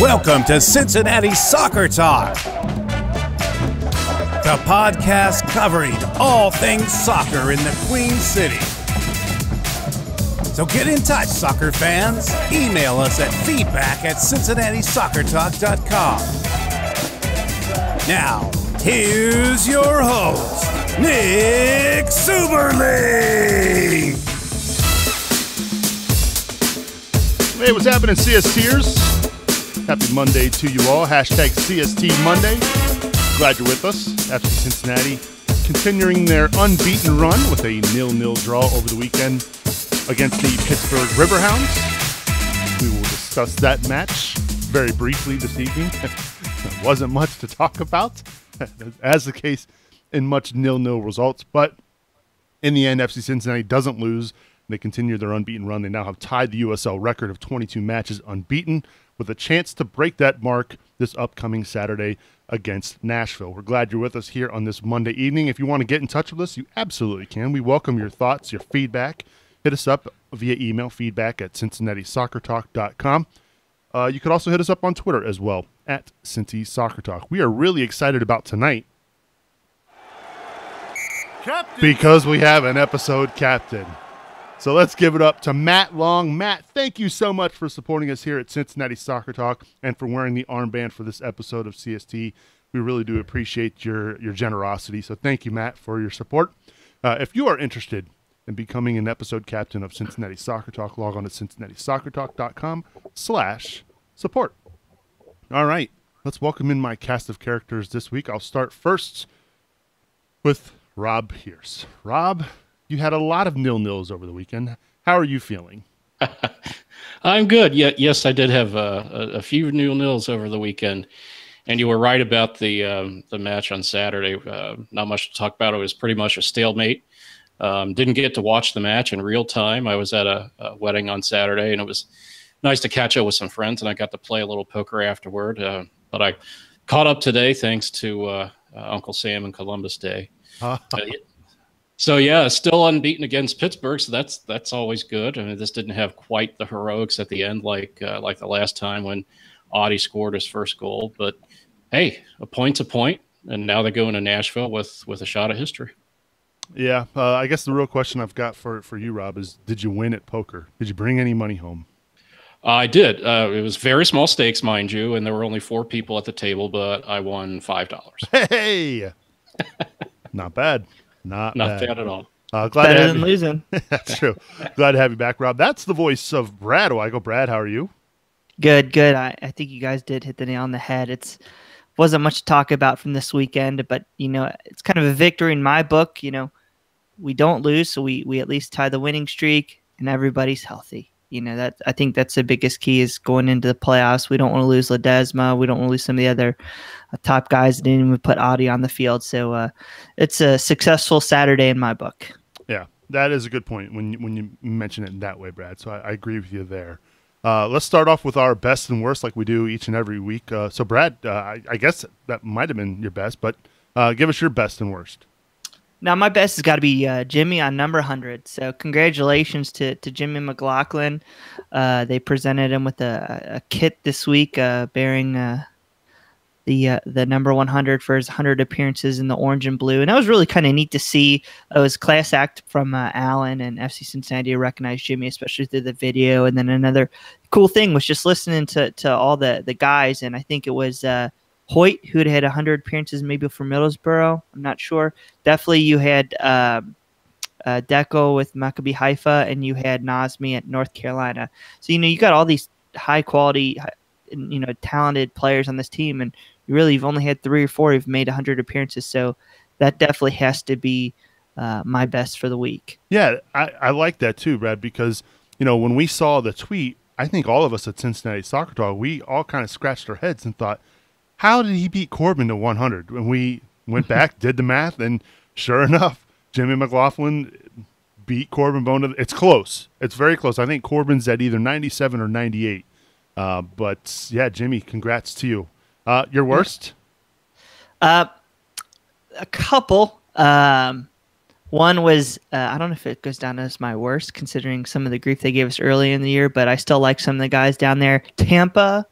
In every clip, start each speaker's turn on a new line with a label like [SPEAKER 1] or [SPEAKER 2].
[SPEAKER 1] Welcome to Cincinnati Soccer Talk, the podcast covering all things soccer in the Queen City. So get in touch, soccer fans. Email us at feedback@cincinnati-soccertalk.com. Now, here's your host, Nick Suberling.
[SPEAKER 2] Hey, what's happening, CSTers? Happy Monday to you all. Hashtag CST Monday. Glad you're with us. FC Cincinnati continuing their unbeaten run with a 0-0 draw over the weekend against the Pittsburgh Riverhounds. We will discuss that match very briefly this evening. There wasn't much to talk about, as the case in much 0-0 results. But in the end, FC Cincinnati doesn't lose. They continue their unbeaten run. They now have tied the USL record of 22 matches unbeaten, with a chance to break that mark this upcoming Saturday against Nashville. We're glad you're with us here on this Monday evening. If you want to get in touch with us, you absolutely can. We welcome your thoughts, your feedback. Hit us up via email, feedback@cincinnati-soccertalk.com. You could also hit us up on Twitter as well, @CincySoccerTalk. We are really excited about tonight because we have an episode captain. So let's give it up to Matt Long. Matt, thank you so much for supporting us here at Cincinnati Soccer Talk and for wearing the armband for this episode of CST. We really do appreciate your generosity. So thank you, Matt, for your support. If you are interested in becoming an episode captain of Cincinnati Soccer Talk, log on to cincinnati-soccertalk.com/support. All right, let's welcome in my cast of characters this week. I'll start first with Rob Pierce. Rob, you had a lot of 0-0s over the weekend. How are you feeling?
[SPEAKER 3] I'm good. Yeah, yes, I did have a few 0-0s over the weekend, and you were right about the match on Saturday. Not much to talk about. It was pretty much a stalemate. Didn't get to watch the match in real time. I was at a wedding on Saturday, and it was nice to catch up with some friends, and I got to play a little poker afterward. But I caught up today thanks to Uncle Sam and Columbus Day. So yeah, still unbeaten against Pittsburgh, so that's always good. I mean, this didn't have quite the heroics at the end like the last time when Audie scored his first goal. But hey, a point's a point, and now they go into Nashville with a shot at history.
[SPEAKER 2] Yeah, I guess the real question I've got for you, Rob, is did you win at poker? Did you bring any money home?
[SPEAKER 3] I did. It was very small stakes, mind you, and there were only 4 people at the table, but I won $5.
[SPEAKER 2] Hey, not bad. Not bad
[SPEAKER 3] at all.
[SPEAKER 2] Glad
[SPEAKER 4] Better
[SPEAKER 2] to have
[SPEAKER 4] than
[SPEAKER 2] you.
[SPEAKER 4] losing.
[SPEAKER 2] That's true. Glad to have you back, Rob. That's the voice of Brad Weigel. Brad, how are you?
[SPEAKER 4] Good. I think you guys did hit the nail on the head. Wasn't much to talk about from this weekend, but it's kind of a victory in my book. We don't lose, so we at least tie the winning streak, and everybody's healthy. That I think that's the biggest key is going into the playoffs. We don't want to lose Ledesma. We don't want to lose some of the other top guys that didn't even put Audie on the field. So it's a successful Saturday in my book.
[SPEAKER 2] Yeah, that is a good point when you mention it in that way, Brad. So I agree with you there. Let's start off with our best and worst like we do each and every week. So Brad, I guess that might have been your best, but give us your best and worst.
[SPEAKER 4] Now, my best has got to be Jimmy on number 100. So congratulations to Jimmy McLaughlin. They presented him with a kit this week bearing the number 100 for his 100 appearances in the orange and blue. And that was really kind of neat to see. It was class act from Alan and FC Cincinnati to recognize Jimmy, especially through the video. And then another cool thing was just listening to all the guys. And I think it was Hoyt, who had 100 appearances maybe for Middlesbrough. I'm not sure. Definitely you had Deco with Maccabi Haifa, and you had Nazmi at North Carolina. So, you got all these high-quality, talented players on this team, and you've only had 3 or 4 who've made 100 appearances. So that definitely has to be my best for the week.
[SPEAKER 2] Yeah, I like that too, Brad, because, when we saw the tweet, I think all of us at Cincinnati Soccer Talk, we all kind of scratched our heads and thought, how did he beat Corbin to 100? When we went back, did the math, and sure enough, Jimmy McLaughlin beat Corbin Bone. It's close. It's very close. I think Corbin's at either 97 or 98. But, yeah, Jimmy, congrats to you. Your worst?
[SPEAKER 4] A couple. One was, I don't know if it goes down as my worst, considering some of the grief they gave us early in the year, but I still like some of the guys down there. Tampa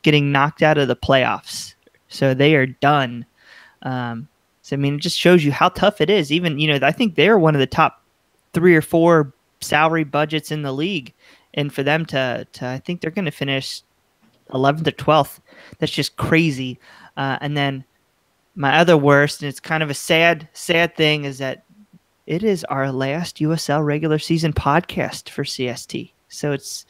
[SPEAKER 4] getting knocked out of the playoffs. So they are done. So, I mean, it just shows you how tough it is. Even, I think they're one of the top 3 or 4 salary budgets in the league. And for them to I think they're going to finish 11th or 12th. That's just crazy. And then my other worst, and it's kind of a sad thing, is that it is our last USL regular season podcast for CST. So it's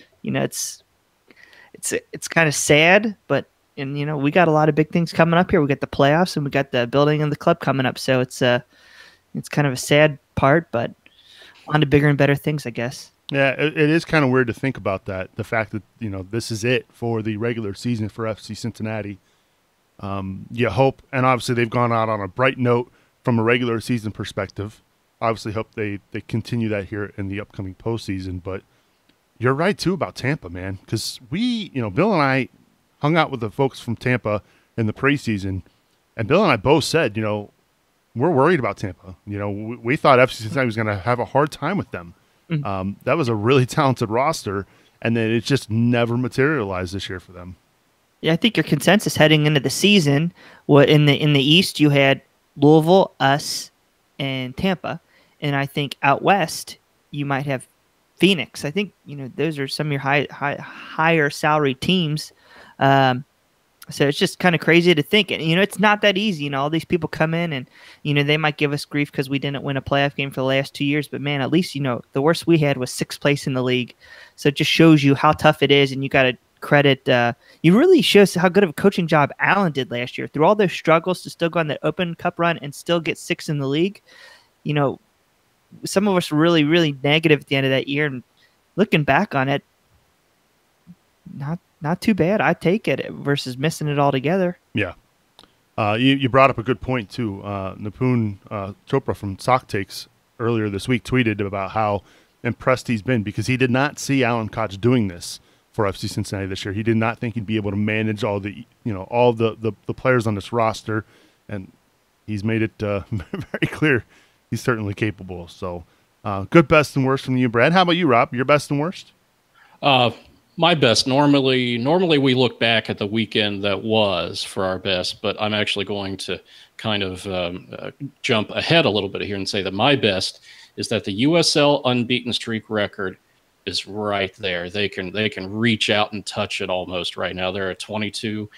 [SPEAKER 4] kind of sad, but we got a lot of big things coming up here. We got the playoffs and we got the building of the club coming up. So it's kind of a sad part, but on to bigger and better things, I guess.
[SPEAKER 2] Yeah, it is kind of weird to think about that. The fact that, this is it for the regular season for FC Cincinnati. You hope, and obviously they've gone out on a bright note from a regular season perspective. Obviously hope they continue that here in the upcoming postseason. But you're right, too, about Tampa, man, because Bill and I hung out with the folks from Tampa in the preseason, and Bill and I both said, we're worried about Tampa. We thought FC Cincinnati was going to have a hard time with them. That was a really talented roster, and then it just never materialized this year for them.
[SPEAKER 4] Yeah, I think your consensus heading into the season, in the East you had Louisville, us, and Tampa, and I think out West you might have Phoenix. I think those are some of your higher salary teams. So it's just kind of crazy to think. And, it's not that easy. All these people come in and, they might give us grief because we didn't win a playoff game for the last 2 years. But, man, at least, the worst we had was 6th place in the league. So it just shows you how tough it is. And you got to credit you really shows how good of a coaching job Allen did last year. Through all those struggles to still go on that Open Cup run and still get 6th in the league, some of us were really, really negative at the end of that year. And looking back on it, not too bad. I'd take it versus missing it altogether.
[SPEAKER 2] Yeah. You brought up a good point, too. Nipun Chopra from Sock Takes earlier this week tweeted about how impressed he's been because he did not see Alan Koch doing this for FC Cincinnati this year. He did not think he'd be able to manage all the players on this roster, and he's made it very clear he's certainly capable. So good best and worst from you, Brad. How about you, Rob? Your best and worst?
[SPEAKER 3] My best. Normally we look back at the weekend that was for our best, but I'm actually going to kind of jump ahead a little bit here and say that my best is that the USL unbeaten streak record is right there. They can reach out and touch it almost right now. They're at 22,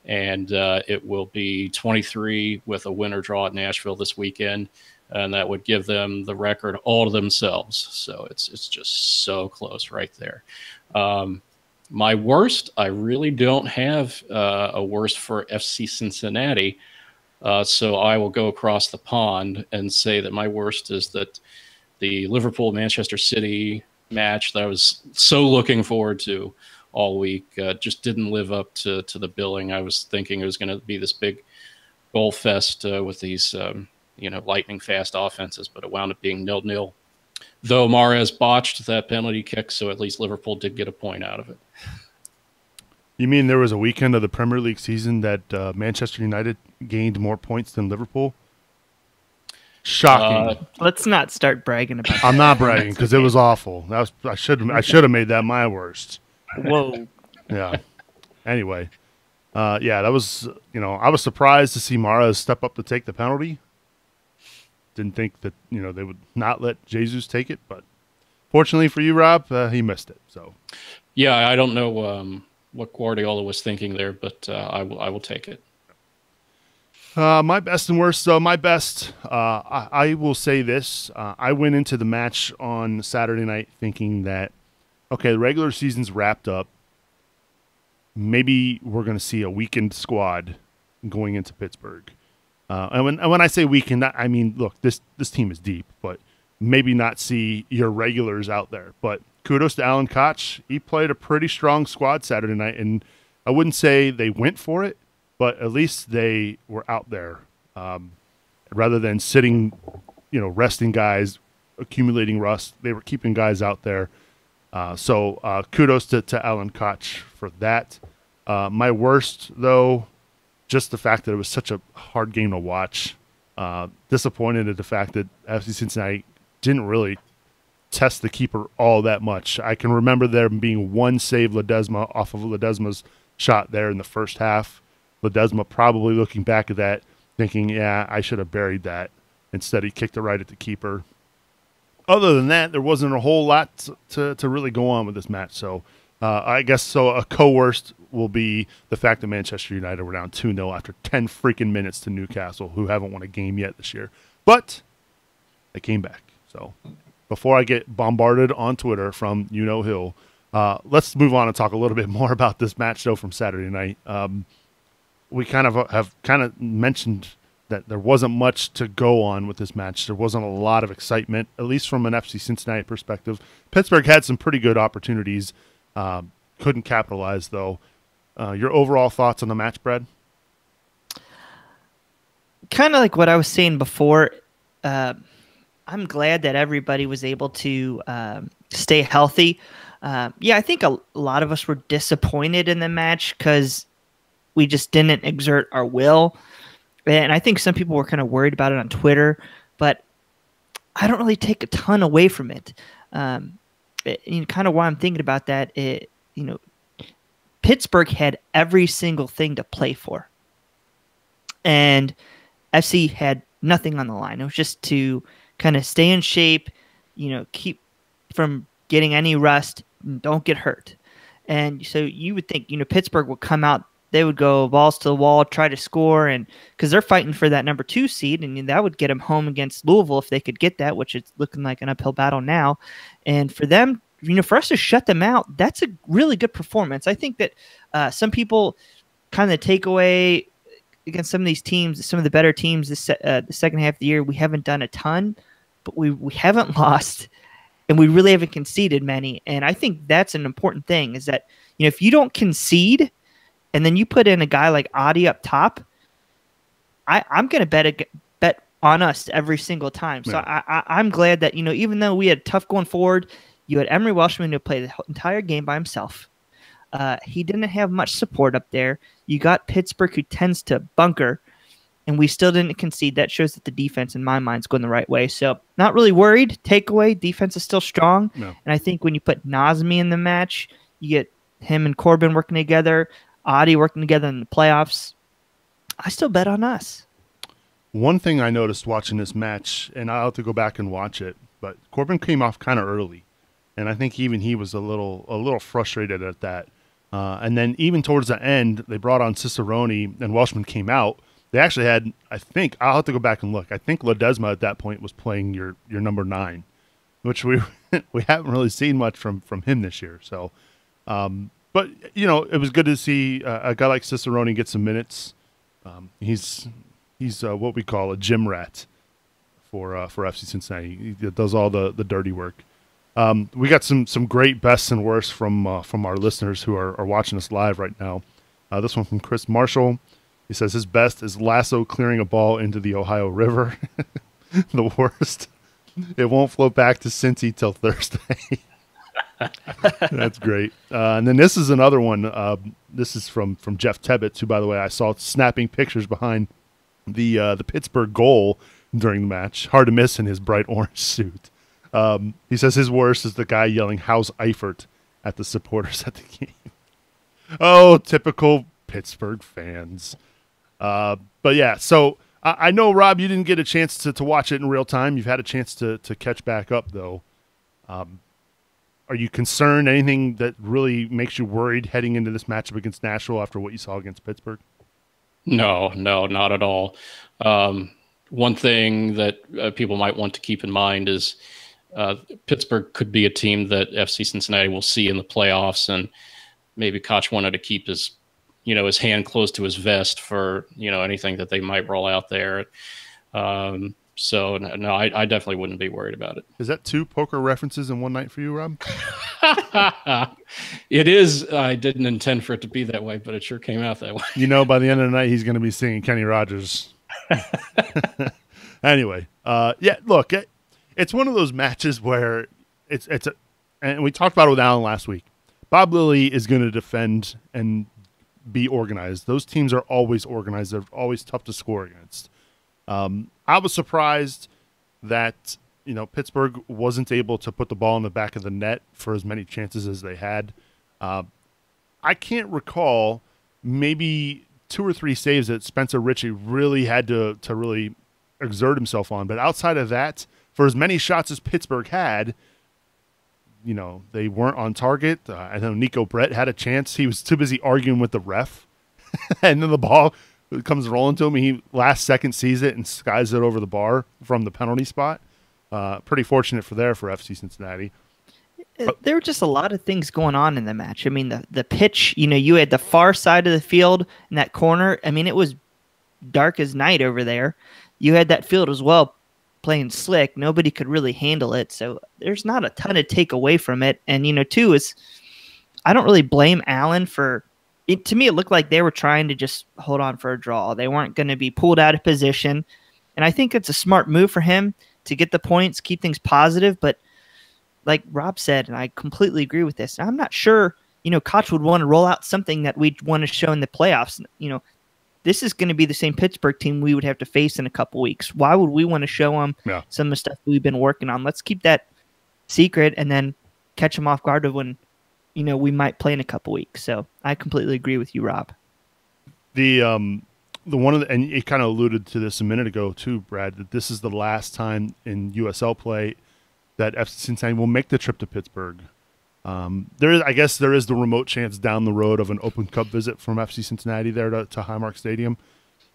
[SPEAKER 3] and it will be 23 with a winner draw at Nashville this weekend, and that would give them the record all to themselves. So it's just so close right there. My worst, I really don't have a worst for FC Cincinnati, so I will go across the pond and say that my worst is that the Liverpool-Manchester City match that I was so looking forward to all week just didn't live up to the billing. I was thinking it was going to be this big goal fest with these lightning fast offenses, but it wound up being 0-0. Though Mahrez botched that penalty kick, so at least Liverpool did get a point out of it.
[SPEAKER 2] You mean there was a weekend of the Premier League season that Manchester United gained more points than Liverpool? Shocking.
[SPEAKER 4] Let's not start bragging about that.
[SPEAKER 2] I'm not bragging because it was awful. I should have made that my worst.
[SPEAKER 4] Whoa.
[SPEAKER 2] Yeah. Anyway, that was I was surprised to see Mahrez step up to take the penalty. Didn't think that they would not let Jesus take it, but fortunately for you, Rob, he missed it. So
[SPEAKER 3] yeah, I don't know what Guardiola was thinking there, but I will take it.
[SPEAKER 2] My best and worst. So my best, I will say this. I went into the match on Saturday night thinking that, okay, the regular season's wrapped up. Maybe we're going to see a weakened squad going into Pittsburgh. And when I say weakened, I mean, look, this team is deep, but maybe not see your regulars out there. But kudos to Alan Koch. He played a pretty strong squad Saturday night, and I wouldn't say they went for it, but at least they were out there rather than sitting, resting guys, accumulating rust. They were keeping guys out there. So kudos to Alan Koch for that. My worst, though, just the fact that it was such a hard game to watch. Disappointed at the fact that FC Cincinnati didn't really test the keeper all that much. I can remember there being one save Ledesma off of Ledesma's shot there in the first half. Ledesma probably looking back at that, thinking, yeah, I should have buried that. Instead, he kicked it right at the keeper. Other than that, there wasn't a whole lot to really go on with this match. So I guess so a co-worst will be the fact that Manchester United were down 2-0 after 10 freaking minutes to Newcastle, who haven't won a game yet this year. But they came back. So before I get bombarded on Twitter from you-know-who, let's move on and talk a little bit more about this match, though, from Saturday night. We kind of have mentioned that there wasn't much to go on with this match. There wasn't a lot of excitement, at least from an FC Cincinnati perspective. Pittsburgh had some pretty good opportunities, couldn't capitalize, though. Your overall thoughts on the match, Brad?
[SPEAKER 4] Kind of like what I was saying before. I'm glad that everybody was able to stay healthy. I think a lot of us were disappointed in the match because we just didn't exert our will. And I think some people were kind of worried about it on Twitter, but I don't really take a ton away from it. Kind of why I'm thinking about that, Pittsburgh had every single thing to play for. And FC had nothing on the line. It was just to kind of stay in shape, keep from getting any rust, and don't get hurt. And so you would think, Pittsburgh would come out, they would go balls to the wall, try to score, and because they're fighting for that number 2 seed, and that would get them home against Louisville if they could get that, which is looking like an uphill battle now. And for them, for us to shut them out, that's a really good performance. I think that some people kind of take away against some of these teams, some of the better teams the second half of the year, we haven't done a ton, but we haven't lost, and we really haven't conceded many. And I think that's an important thing, is that if you don't concede, and then you put in a guy like Adi up top, I'm going to bet on us every single time. So I'm glad that, even though we had tough going forward, you had Emery Welshman who played the entire game by himself. He didn't have much support up there. You got Pittsburgh, who tends to bunker, and we still didn't concede. That shows that the defense, in my mind, is going the right way. So not really worried. Takeaway, defense is still strong. No. And I think when you put Nazmi in the match, you get him and Corbin working together, Adi working together in the playoffs. I still bet on us.
[SPEAKER 2] One thing I noticed watching this match, and I'll have to go back and watch it, but Corbin came off kind of early, and I think even he was a little frustrated at that. And then even towards the end, they brought on Cicerone, and Welshman came out. They actually had, I think, I'll have to go back and look. I think Ledesma at that point was playing your number 9, which we haven't really seen much from him this year. So. But, it was good to see a guy like Cicerone get some minutes. He's what we call a gym rat for FC Cincinnati. He does all the dirty work. We got some great bests and worsts from our listeners who are watching us live right now. This one from Chris Marshall. He says his best is Lasso clearing a ball into the Ohio River. The worst, it won't float back to Cincy till Thursday. That's great. And then this is another one. This is from Jeff Tebbett, who, by the way, I saw snapping pictures behind the Pittsburgh goal during the match. Hard to miss in his bright orange suit. He says his worst is the guy yelling "How's Eifert" at the supporters at the game. Oh, typical Pittsburgh fans. But yeah, so I know, Rob, you didn't get a chance to watch it in real time. You've had a chance to catch back up, though. Are you concerned? Anything that really makes you worried heading into this matchup against Nashville after what you saw against Pittsburgh?
[SPEAKER 3] No, not at all. One thing that people might want to keep in mind is Pittsburgh could be a team that FC Cincinnati will see in the playoffs, and maybe Koch wanted to keep his hand close to his vest for, anything that they might roll out there. So, no, I definitely wouldn't be worried about it.
[SPEAKER 2] Is that 2 poker references in one night for you, Rob?
[SPEAKER 3] It is. I didn't intend for it to be that way, but it sure came out that way.
[SPEAKER 2] By the end of the night, he's going to be singing Kenny Rogers. Anyway, look, it's one of those matches where and we talked about it with Alan last week. Bob Lilly is going to defend and be organized. Those teams are always organized. They're always tough to score against. I was surprised that Pittsburgh wasn't able to put the ball in the back of the net for as many chances as they had. I can't recall maybe 2 or 3 saves that Spencer Ritchie really had to really exert himself on. But outside of that, for as many shots as Pittsburgh had, they weren't on target. I know Nico Brett had a chance. He was too busy arguing with the ref. And then the ball comes rolling to him. He last second sees it and skies it over the bar from the penalty spot. Pretty fortunate for FC Cincinnati.
[SPEAKER 4] There were just a lot of things going on in the match. I mean, the pitch, you had the far side of the field in that corner. I mean, it was dark as night over there. You had that field as well playing slick. Nobody could really handle it. So there's not a ton to take away from it. And, too, is I don't really blame Allen for it. To me, it looked like they were trying to just hold on for a draw. They weren't going to be pulled out of position. And I think it's a smart move for him to get the points, keep things positive. But like Rob said, and I completely agree with this, I'm not sure, Koch would want to roll out something that we'd want to show in the playoffs. This is going to be the same Pittsburgh team we would have to face in a couple weeks. Why would we want to show them some of the stuff we've been working on? Let's keep that secret and then catch them off guard when, we might play in a couple weeks. So I completely agree with you, Rob.
[SPEAKER 2] The one of the, and you kind of alluded to this a minute ago too, Brad, that this is the last time in USL play that FC Cincinnati will make the trip to Pittsburgh. I guess there is the remote chance down the road of an Open Cup visit from FC Cincinnati there to Highmark Stadium.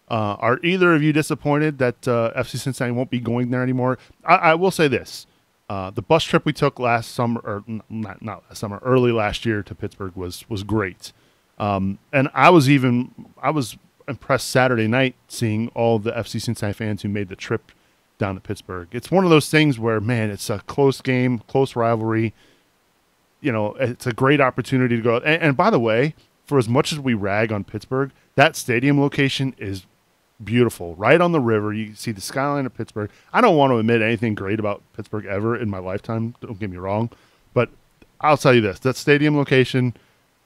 [SPEAKER 2] Are either of you disappointed that FC Cincinnati won't be going there anymore? I will say this. The bus trip we took last summer, or not last summer, early last year to Pittsburgh was great. And I was impressed Saturday night seeing all the FC Cincinnati fans who made the trip down to Pittsburgh. It's one of those things where, man, it's a close game, close rivalry. It's a great opportunity to go. And by the way, for as much as we rag on Pittsburgh, that stadium location is beautiful. Right on the river. You see the skyline of Pittsburgh. I don't want to admit anything great about Pittsburgh ever in my lifetime. Don't get me wrong. But I'll tell you this. That stadium location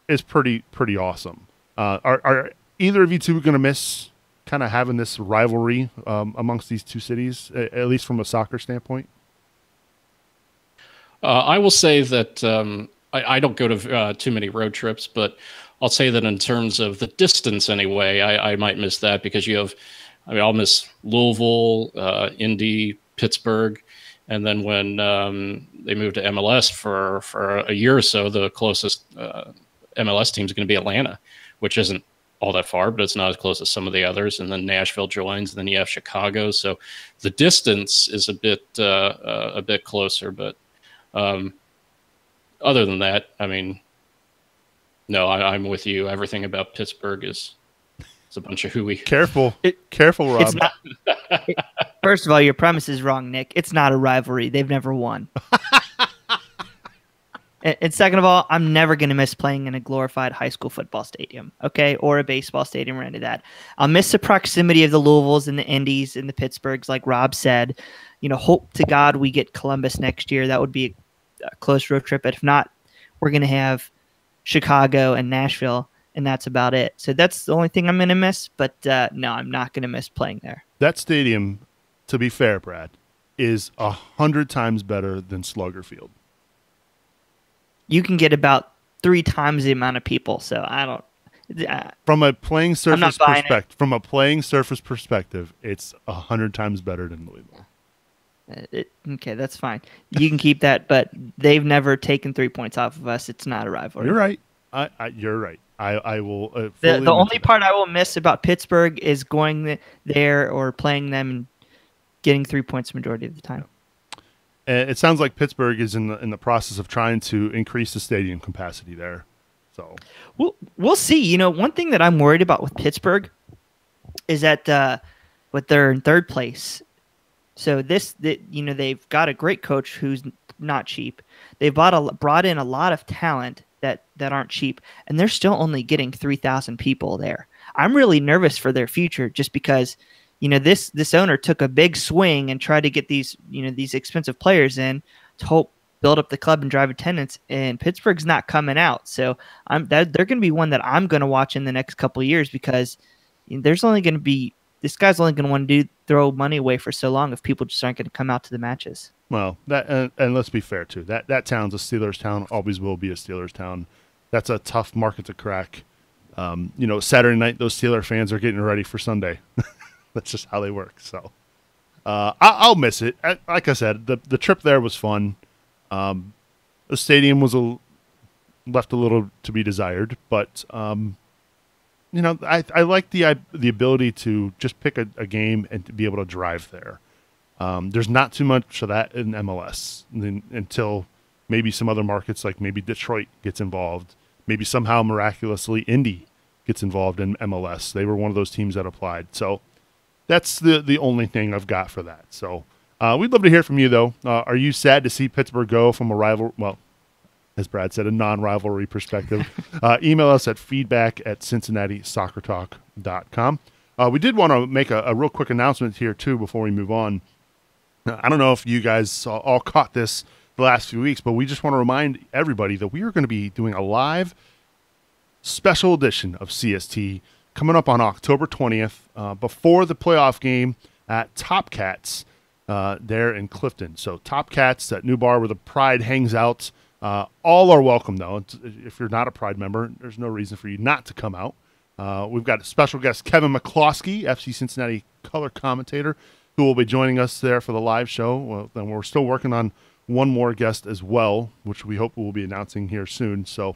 [SPEAKER 2] is pretty awesome. Are either of you two going to miss kind of having this rivalry amongst these two cities, at least from a soccer standpoint?
[SPEAKER 3] I will say that I don't go to too many road trips, but I'll say that in terms of the distance anyway, I might miss that because I'll miss Louisville, Indy, Pittsburgh. And then when they moved to MLS for a year or so, the closest MLS team is going to be Atlanta, which isn't all that far, but it's not as close as some of the others. And then Nashville joins, and then you have Chicago. So the distance is a bit closer, but other than that, I mean, no, I'm with you. Everything about Pittsburgh is a bunch of hooey.
[SPEAKER 2] Careful, Rob.
[SPEAKER 4] It's not, first of all, your premise is wrong, Nick. It's not a rivalry. They've never won. And second of all, I'm never going to miss playing in a glorified high school football stadium, okay, or a baseball stadium or any of that. I'll miss the proximity of the Louisvilles and the Indies and the Pittsburghs, like Rob said. Hope to God we get Columbus next year. That would be a close road trip. But if not, we're going to have Chicago and Nashville, and that's about it. So that's the only thing I'm going to miss. But no, I'm not going to miss playing there.
[SPEAKER 2] That stadium, to be fair, Brad, is 100 times better than Slugger Field.
[SPEAKER 4] You can get about 3 times the amount of people. So I don't.
[SPEAKER 2] From a playing surface perspective, it's 100 times better than Louisville.
[SPEAKER 4] Okay, that's fine. You can keep that, but they've never taken 3 points off of us. It's not a rivalry.
[SPEAKER 2] You're right. You're right. I will.
[SPEAKER 4] The only part I will miss about Pittsburgh is going there or playing them and getting 3 points majority of the time.
[SPEAKER 2] It sounds like Pittsburgh is in the process of trying to increase the stadium capacity there. So
[SPEAKER 4] we'll see. One thing that I'm worried about with Pittsburgh is that with they're in third place. So they've got a great coach who's not cheap. They've brought in a lot of talent that aren't cheap, and they're still only getting 3,000 people there. I'm really nervous for their future just because this owner took a big swing and tried to get these expensive players in to help build up the club and drive attendance, and Pittsburgh's not coming out. So they're going to be one that I'm going to watch in the next couple of years because this guy's only going to want to throw money away for so long if people just aren't going to come out to the matches.
[SPEAKER 2] Well, that and let's be fair too. That town's a Steelers town, always will be a Steelers town. That's a tough market to crack. Saturday night, those Steeler fans are getting ready for Sunday. That's just how they work. So I'll miss it. Like I said, the trip there was fun. The stadium was left a little to be desired, but I like the ability to just pick a game and to be able to drive there. There's not too much of that in MLS until maybe some other markets, like maybe Detroit gets involved. Maybe somehow miraculously Indy gets involved in MLS. They were one of those teams that applied. So that's the only thing I've got for that. So we'd love to hear from you, though. Are you sad to see Pittsburgh go from a rival? Well, as Brad said, a non-rivalry perspective. Email us at feedback@cincinnati-soccertalk.com. We did want to make a real quick announcement here, too, before we move on. I don't know if you guys all caught this the last few weeks, but we just want to remind everybody that we are going to be doing a live special edition of CST coming up on October 20th before the playoff game at Top Cats there in Clifton. So Top Cats, that new bar where the Pride hangs out. All are welcome, though. If you're not a Pride member, there's no reason for you not to come out. We've got a special guest, Kevin McCloskey, FC Cincinnati color commentator, who will be joining us there for the live show. Well, then we're still working on one more guest as well, which we hope we'll be announcing here soon. So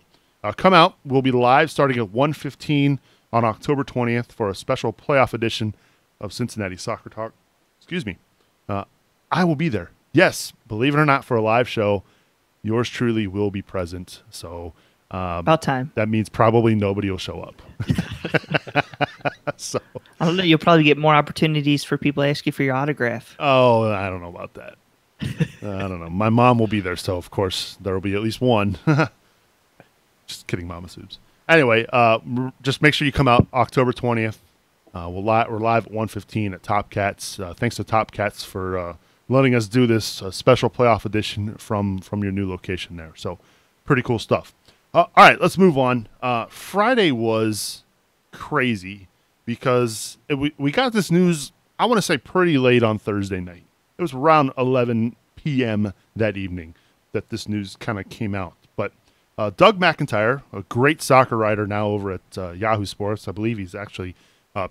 [SPEAKER 2] come out. We'll be live starting at 1:15 on October 20th for a special playoff edition of Cincinnati Soccer Talk. Excuse me. I will be there. Yes, believe it or not, for a live show, yours truly will be present. So
[SPEAKER 4] about time.
[SPEAKER 2] That means probably nobody will show up. So
[SPEAKER 4] I don't know. You'll probably get more opportunities for people to ask you for your autograph.
[SPEAKER 2] Oh, I don't know about that. I don't know. My mom will be there, so of course there will be at least one. Just kidding, Mama Subs. Anyway, just make sure you come out October 20th. We're live at 1:15 at Top Cats. Thanks to Top Cats for letting us do this special playoff edition from your new location there. So pretty cool stuff. All right, let's move on. Friday was crazy because we got this news, I want to say pretty late on Thursday night. It was around 11 p.m. that evening that this news kind of came out. But Doug McIntyre, a great soccer writer now over at Yahoo Sports, I believe he's actually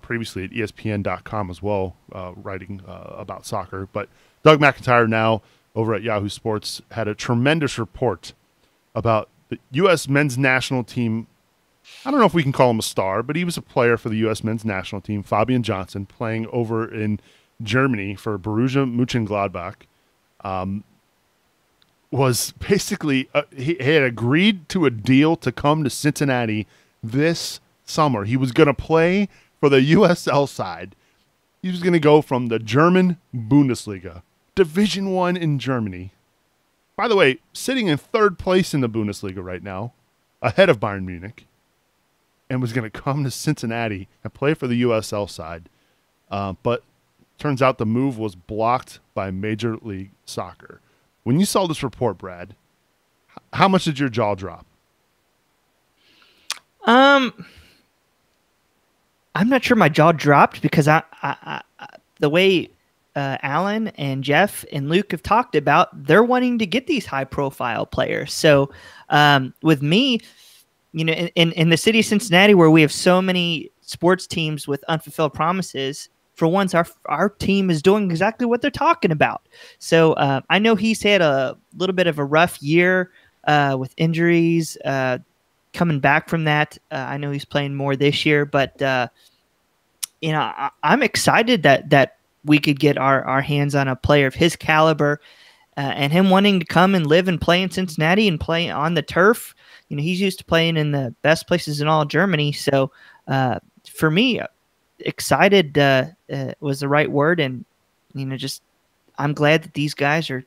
[SPEAKER 2] previously at ESPN.com as well, writing about soccer. But Doug McIntyre now over at Yahoo Sports had a tremendous report about the U.S. men's national team. I don't know if we can call him a star, but he was a player for the U.S. men's national team, Fabian Johnston, playing over in Germany for Borussia Mönchengladbach. Was basically he had agreed to a deal to come to Cincinnati this summer. He was going to play for the USL side. He was going to go from the German Bundesliga, Division I in Germany. By the way, sitting in third place in the Bundesliga right now, ahead of Bayern Munich, and was going to come to Cincinnati and play for the USL side. But turns out the move was blocked by Major League Soccer. When you saw this report, Brad, how much did your jaw drop?
[SPEAKER 4] I'm not sure my jaw dropped because I the way Alan and Jeff and Luke have talked about, they're wanting to get these high-profile players. So with me, in the city of Cincinnati, where we have so many sports teams with unfulfilled promises, for once, our team is doing exactly what they're talking about. So I know he's had a little bit of a rough year with injuries, coming back from that. I know he's playing more this year, but I'm excited that we could get our hands on a player of his caliber, and him wanting to come and live and play in Cincinnati and play on the turf. He's used to playing in the best places in all of Germany. So for me, excited was the right word, and I'm glad that these guys are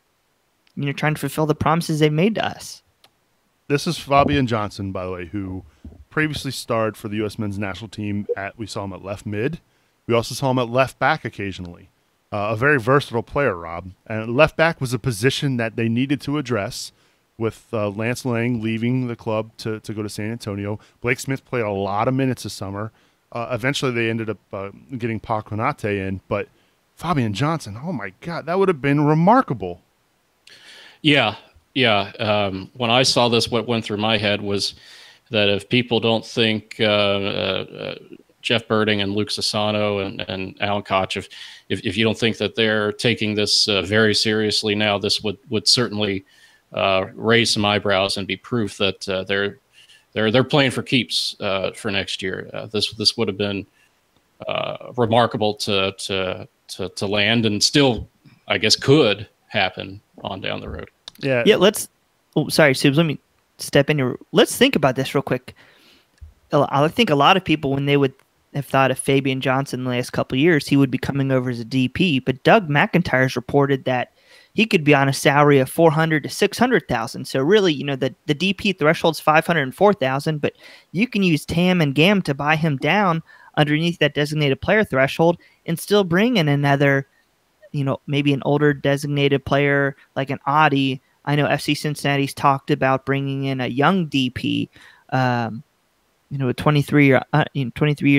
[SPEAKER 4] trying to fulfill the promises they've made to us.
[SPEAKER 2] This is Fabian Johnston, by the way, who previously starred for the U.S. men's national team. We saw him at left mid. We also saw him at left back occasionally. A very versatile player, Rob. And left back was a position that they needed to address with Lance Lang leaving the club to go to San Antonio. Blake Smith played a lot of minutes this summer. Eventually, they ended up getting Pa Konate in. But Fabian Johnston, oh, my God, that would have been remarkable.
[SPEAKER 3] Yeah. When I saw this, what went through my head was that if people don't think Jeff Birding and Luke Sassano and Alan Koch, if you don't think that they're taking this very seriously now, this would certainly raise some eyebrows and be proof that they're playing for keeps for next year. This would have been remarkable to land, and still, I guess, could happen on down the road.
[SPEAKER 2] Yeah.
[SPEAKER 4] Let's. Oh, sorry, Subs. Let me step in here. Let's think about this real quick. I think a lot of people, when they would have thought of Fabian Johnston in the last couple of years, he would be coming over as a DP. But Doug McIntyre has reported that he could be on a salary of $400,000 to $600,000. So really, the DP threshold is $504,000, but you can use TAM and GAM to buy him down underneath that designated player threshold and still bring in another, maybe an older designated player like an Audi. I know FC Cincinnati's talked about bringing in a young DP, 23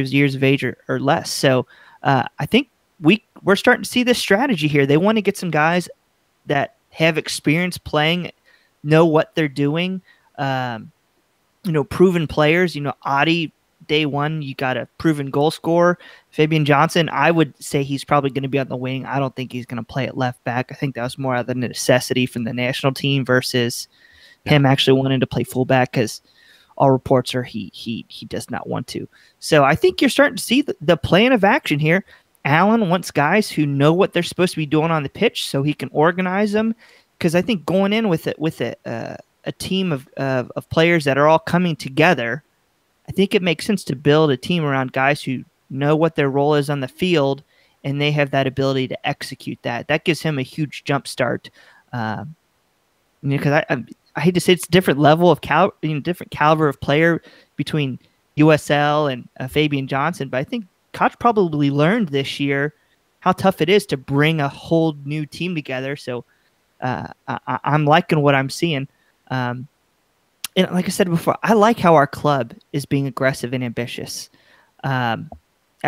[SPEAKER 4] years of age or less. So I think we're starting to see this strategy here. They want to get some guys that have experience playing, know what they're doing, proven players. Audi, day one, you got a proven goal scorer. Fabian Johnston, I would say he's probably going to be on the wing. I don't think he's going to play at left back. I think that was more out of the necessity from the national team versus him actually wanting to play fullback, because all reports are he does not want to. So I think you're starting to see the plan of action here. Allen wants guys who know what they're supposed to be doing on the pitch so he can organize them, because I think going in with a team of players that are all coming together, I think it makes sense to build a team around guys who know what their role is on the field, and they have that ability to execute that. That gives him a huge jump start. Because I hate to say it's a different level of different caliber of player between USL and Fabian Johnston, but I think Koch probably learned this year how tough it is to bring a whole new team together. So I'm liking what I'm seeing. And like I said before, I like how our club is being aggressive and ambitious. I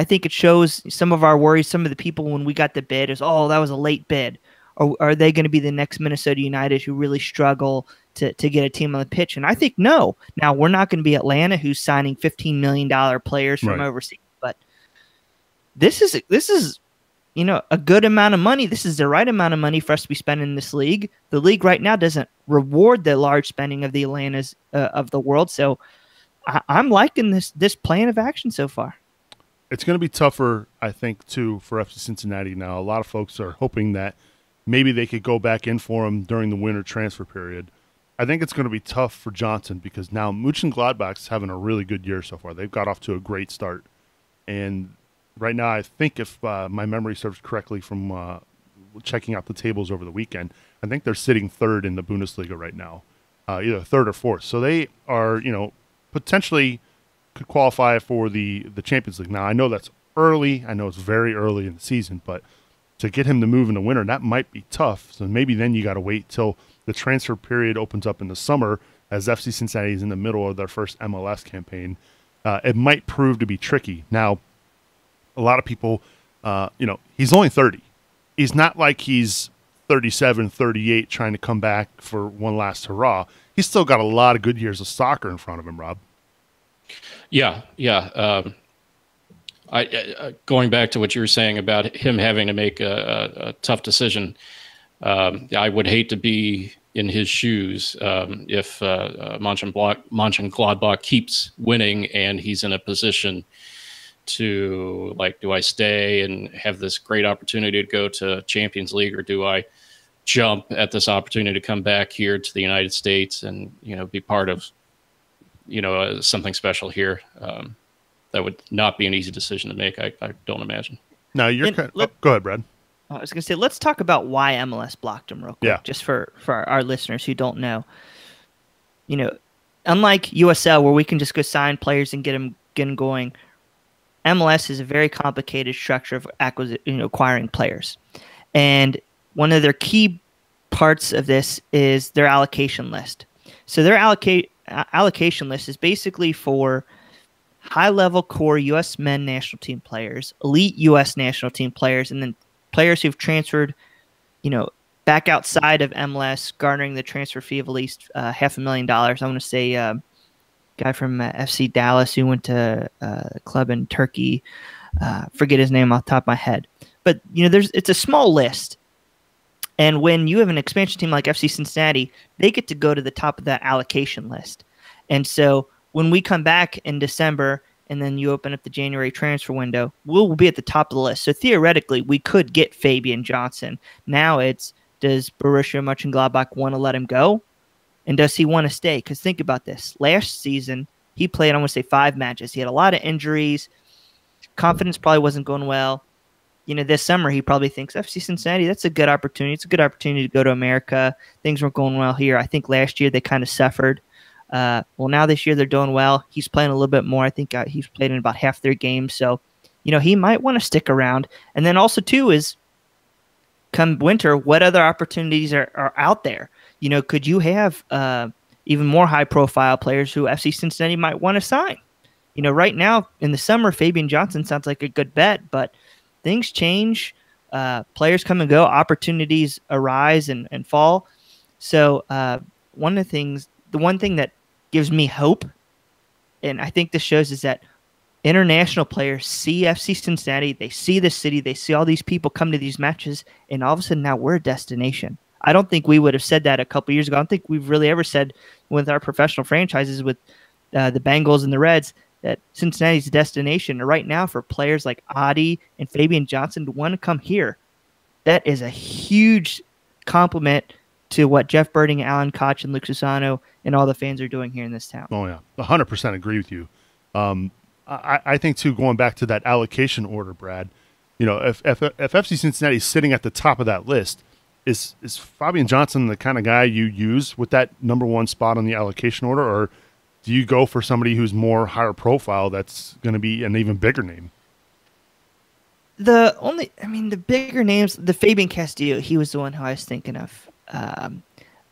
[SPEAKER 4] think it shows some of our worries. Some of the people when we got the bid is, that was a late bid. Or are they going to be the next Minnesota United who really struggle to get a team on the pitch? And I think no. Now, we're not going to be Atlanta, who's signing $15 million players from overseas. But this is a good amount of money. This is the right amount of money for us to be spending in this league. The league right now doesn't reward the large spending of the Atlantas of the world. So I'm liking this plan of action so far.
[SPEAKER 2] It's going to be tougher, I think, too, for FC Cincinnati now. A lot of folks are hoping that maybe they could go back in for him during the winter transfer period. I think it's going to be tough for Johnston because now Mönchengladbach's having a really good year so far. They've got off to a great start. And right now, I think if my memory serves correctly from checking out the tables over the weekend, I think they're sitting third in the Bundesliga right now, either third or fourth. So they are, potentially could qualify for the Champions League. Now, I know that's early. I know it's very early in the season, but to get him to move in the winter, that might be tough. So maybe then you got to wait till the transfer period opens up in the summer, as FC Cincinnati is in the middle of their first MLS campaign. It might prove to be tricky. Now, a lot of people, he's only 30. He's not like he's 37, 38 trying to come back for one last hurrah. He's still got a lot of good years of soccer in front of him, Rob.
[SPEAKER 3] Yeah. Going back to what you were saying about him having to make a tough decision, I would hate to be in his shoes if Mönchengladbach keeps winning and he's in a position to, do I stay and have this great opportunity to go to Champions League, or do I jump at this opportunity to come back here to the United States and, be part of, something special here? That would not be an easy decision to make, I don't imagine.
[SPEAKER 2] No, you're go ahead, Brad.
[SPEAKER 4] I was going to say, let's talk about why MLS blocked him real quick, just for our listeners who don't know. Unlike USL, where we can just go sign players and get them going, MLS is a very complicated structure of acquiring players. And one of their key parts of this is their allocation list. So their allocation list is basically for high-level core U.S. men national team players, elite U.S. national team players, and then players who've transferred, back outside of MLS, garnering the transfer fee of at least $500,000. I want to say guy from FC Dallas who went to a club in Turkey. Forget his name off the top of my head. But, it's a small list. And when you have an expansion team like FC Cincinnati, they get to go to the top of that allocation list. And so when we come back in December and then you open up the January transfer window, we'll be at the top of the list. So theoretically, we could get Fabian Johnston. Now it's, does Borussia Mönchengladbach want to let him go? And does he want to stay? Because think about this. Last season, he played, I want to say, 5 matches. He had a lot of injuries. Confidence probably wasn't going well. This summer, he probably thinks, FC Cincinnati, that's a good opportunity. It's a good opportunity to go to America. Things weren't going well here. I think last year they kind of suffered. Well, now this year they're doing well. He's playing a little bit more. I think he's played in about half their games. So, he might want to stick around. And then also, too, is come winter, what other opportunities are out there? Could you have even more high-profile players who FC Cincinnati might want to sign? Right now in the summer, Fabian Johnston sounds like a good bet, but things change. Players come and go. Opportunities arise and fall. So the one thing that gives me hope, and I think this shows, is that international players see FC Cincinnati, they see the city, they see all these people come to these matches, and all of a sudden now we're a destination. I don't think we would have said that a couple years ago. I don't think we've really ever said with our professional franchises with the Bengals and the Reds that Cincinnati's a destination. And right now for players like Adi and Fabian Johnston to want to come here, that is a huge compliment to what Jeff Birding, Alan Koch, and Luke Susano and all the fans are doing here in this town.
[SPEAKER 2] Oh, yeah. 100% agree with you. I think, too, going back to that allocation order, Brad, if FC Cincinnati is sitting at the top of that list, is Fabian Johnston the kind of guy you use with that number 1 spot on the allocation order, or do you go for somebody who's more higher profile that's going to be an even bigger name?
[SPEAKER 4] The bigger names, the Fabian Castillo, he was the one who I was thinking of.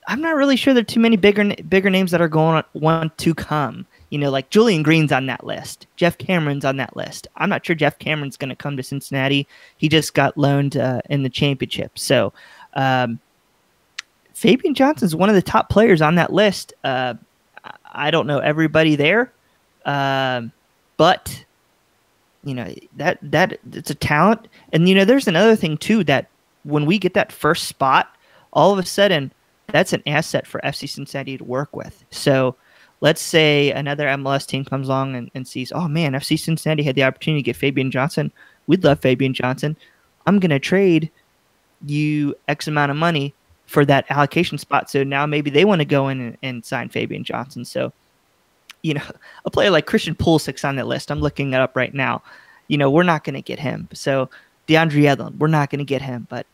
[SPEAKER 4] I'm not really sure there are too many bigger names that are want to come. Like Julian Green's on that list. Jeff Cameron's on that list. I'm not sure Jeff Cameron's going to come to Cincinnati. He just got loaned in the championship. So Fabian Johnston's one of the top players on that list. I don't know everybody there, but that it's a talent. And there's another thing too, that when we get that first spot, all of a sudden that's an asset for FC Cincinnati to work with. So let's say another MLS team comes along and sees, oh man, FC Cincinnati had the opportunity to get Fabian Johnston. We'd love Fabian Johnston. I'm going to trade you X amount of money for that allocation spot. So now maybe they want to go in and sign Fabian Johnston. So, a player like Christian Pulisic's on that list. I'm looking it up right now. We're not going to get him. So DeAndre Edlin, we're not going to get him. But,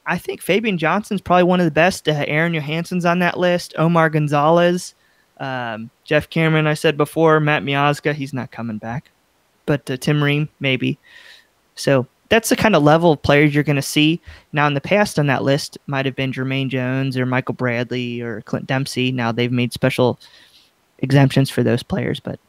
[SPEAKER 4] I think Fabian Johnston's probably one of the best. Aaron Johansson's on that list. Omar Gonzalez, Jeff Cameron, I said before, Matt Miazga, he's not coming back. But Tim Ream, maybe. So that's the kind of level of players you're going to see. Now, in the past on that list might have been Jermaine Jones or Michael Bradley or Clint Dempsey. Now they've made special exemptions for those players. But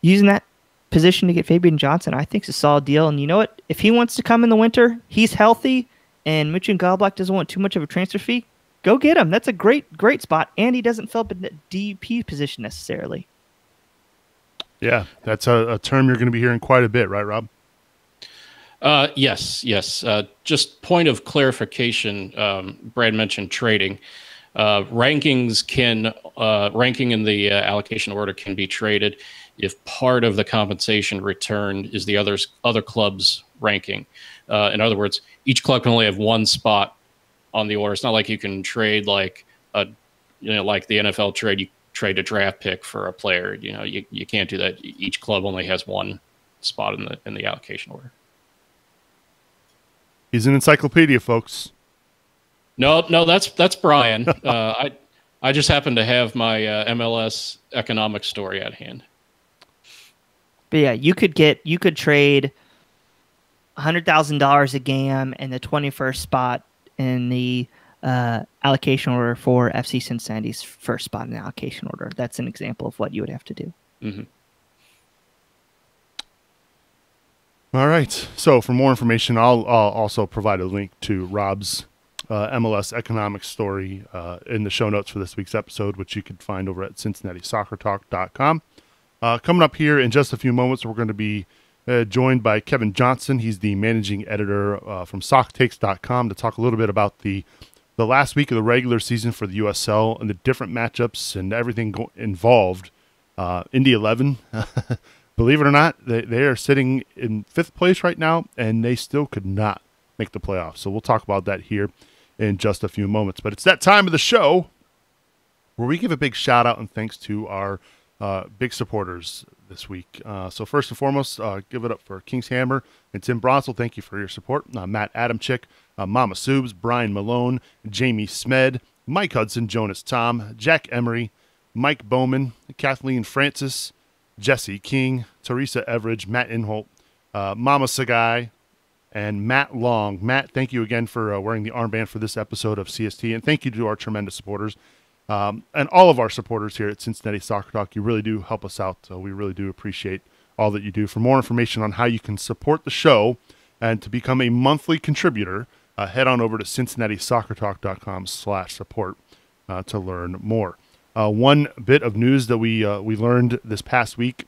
[SPEAKER 4] using that position to get Fabian Johnston, I think it's a solid deal. And you know what? If he wants to come in the winter, he's healthy, and Mönchengladbach doesn't want too much of a transfer fee, go get him. That's a great spot. And he doesn't fill up a DP position necessarily.
[SPEAKER 2] Yeah, that's a term you're going to be hearing quite a bit, right, Rob?
[SPEAKER 3] Yes. Just point of clarification. Brad mentioned trading. Ranking in the allocation order can be traded if part of the compensation returned is the other club's ranking. In other words, each club can only have 1 spot on the order. It's not like you can trade like the NFL trade. You trade a draft pick for a player. You can't do that. Each club only has 1 spot in the allocation order.
[SPEAKER 2] He's an encyclopedia, folks.
[SPEAKER 3] No, that's Brian. I just happen to have my MLS economic story at hand.
[SPEAKER 4] But yeah, you could trade $100,000 a game and the 21st spot in the allocation order for FC Cincinnati's first spot in the allocation order. That's an example of what you would have to do.
[SPEAKER 3] Mm-hmm.
[SPEAKER 2] All right. So for more information, I'll also provide a link to Rob's MLS economic story in the show notes for this week's episode, which you can find over at CincinnatiSoccerTalk.com. Coming up here in just a few moments, we're going to be joined by Kevin Johnston. He's the managing editor from SoccerTakes.com to talk a little bit about the last week of the regular season for the USL and the different matchups and everything involved. Indy 11, believe it or not, they are sitting in 5th place right now, and they still could not make the playoffs. So we'll talk about that here in just a few moments. But it's that time of the show where we give a big shout out and thanks to our big supporters this week. So first and foremost, give it up for King's Hammer and Tim Bronsel. Thank you for your support. Matt Adamczyk, Mama Subs, Brian Malone, Jamie Smed, Mike Hudson, Jonas Tom, Jack Emery, Mike Bowman, Kathleen Francis, Jesse King, Teresa Everidge, Matt Inholt, Mama Sagai, and Matt Long. Matt, thank you again for wearing the armband for this episode of CST, and thank you to our tremendous supporters and all of our supporters here at Cincinnati Soccer Talk. You really do help us out. We really do appreciate all that you do. For more information on how you can support the show and to become a monthly contributor, head on over to CincinnatiSoccerTalk.com/support to learn more. One bit of news that we learned this past week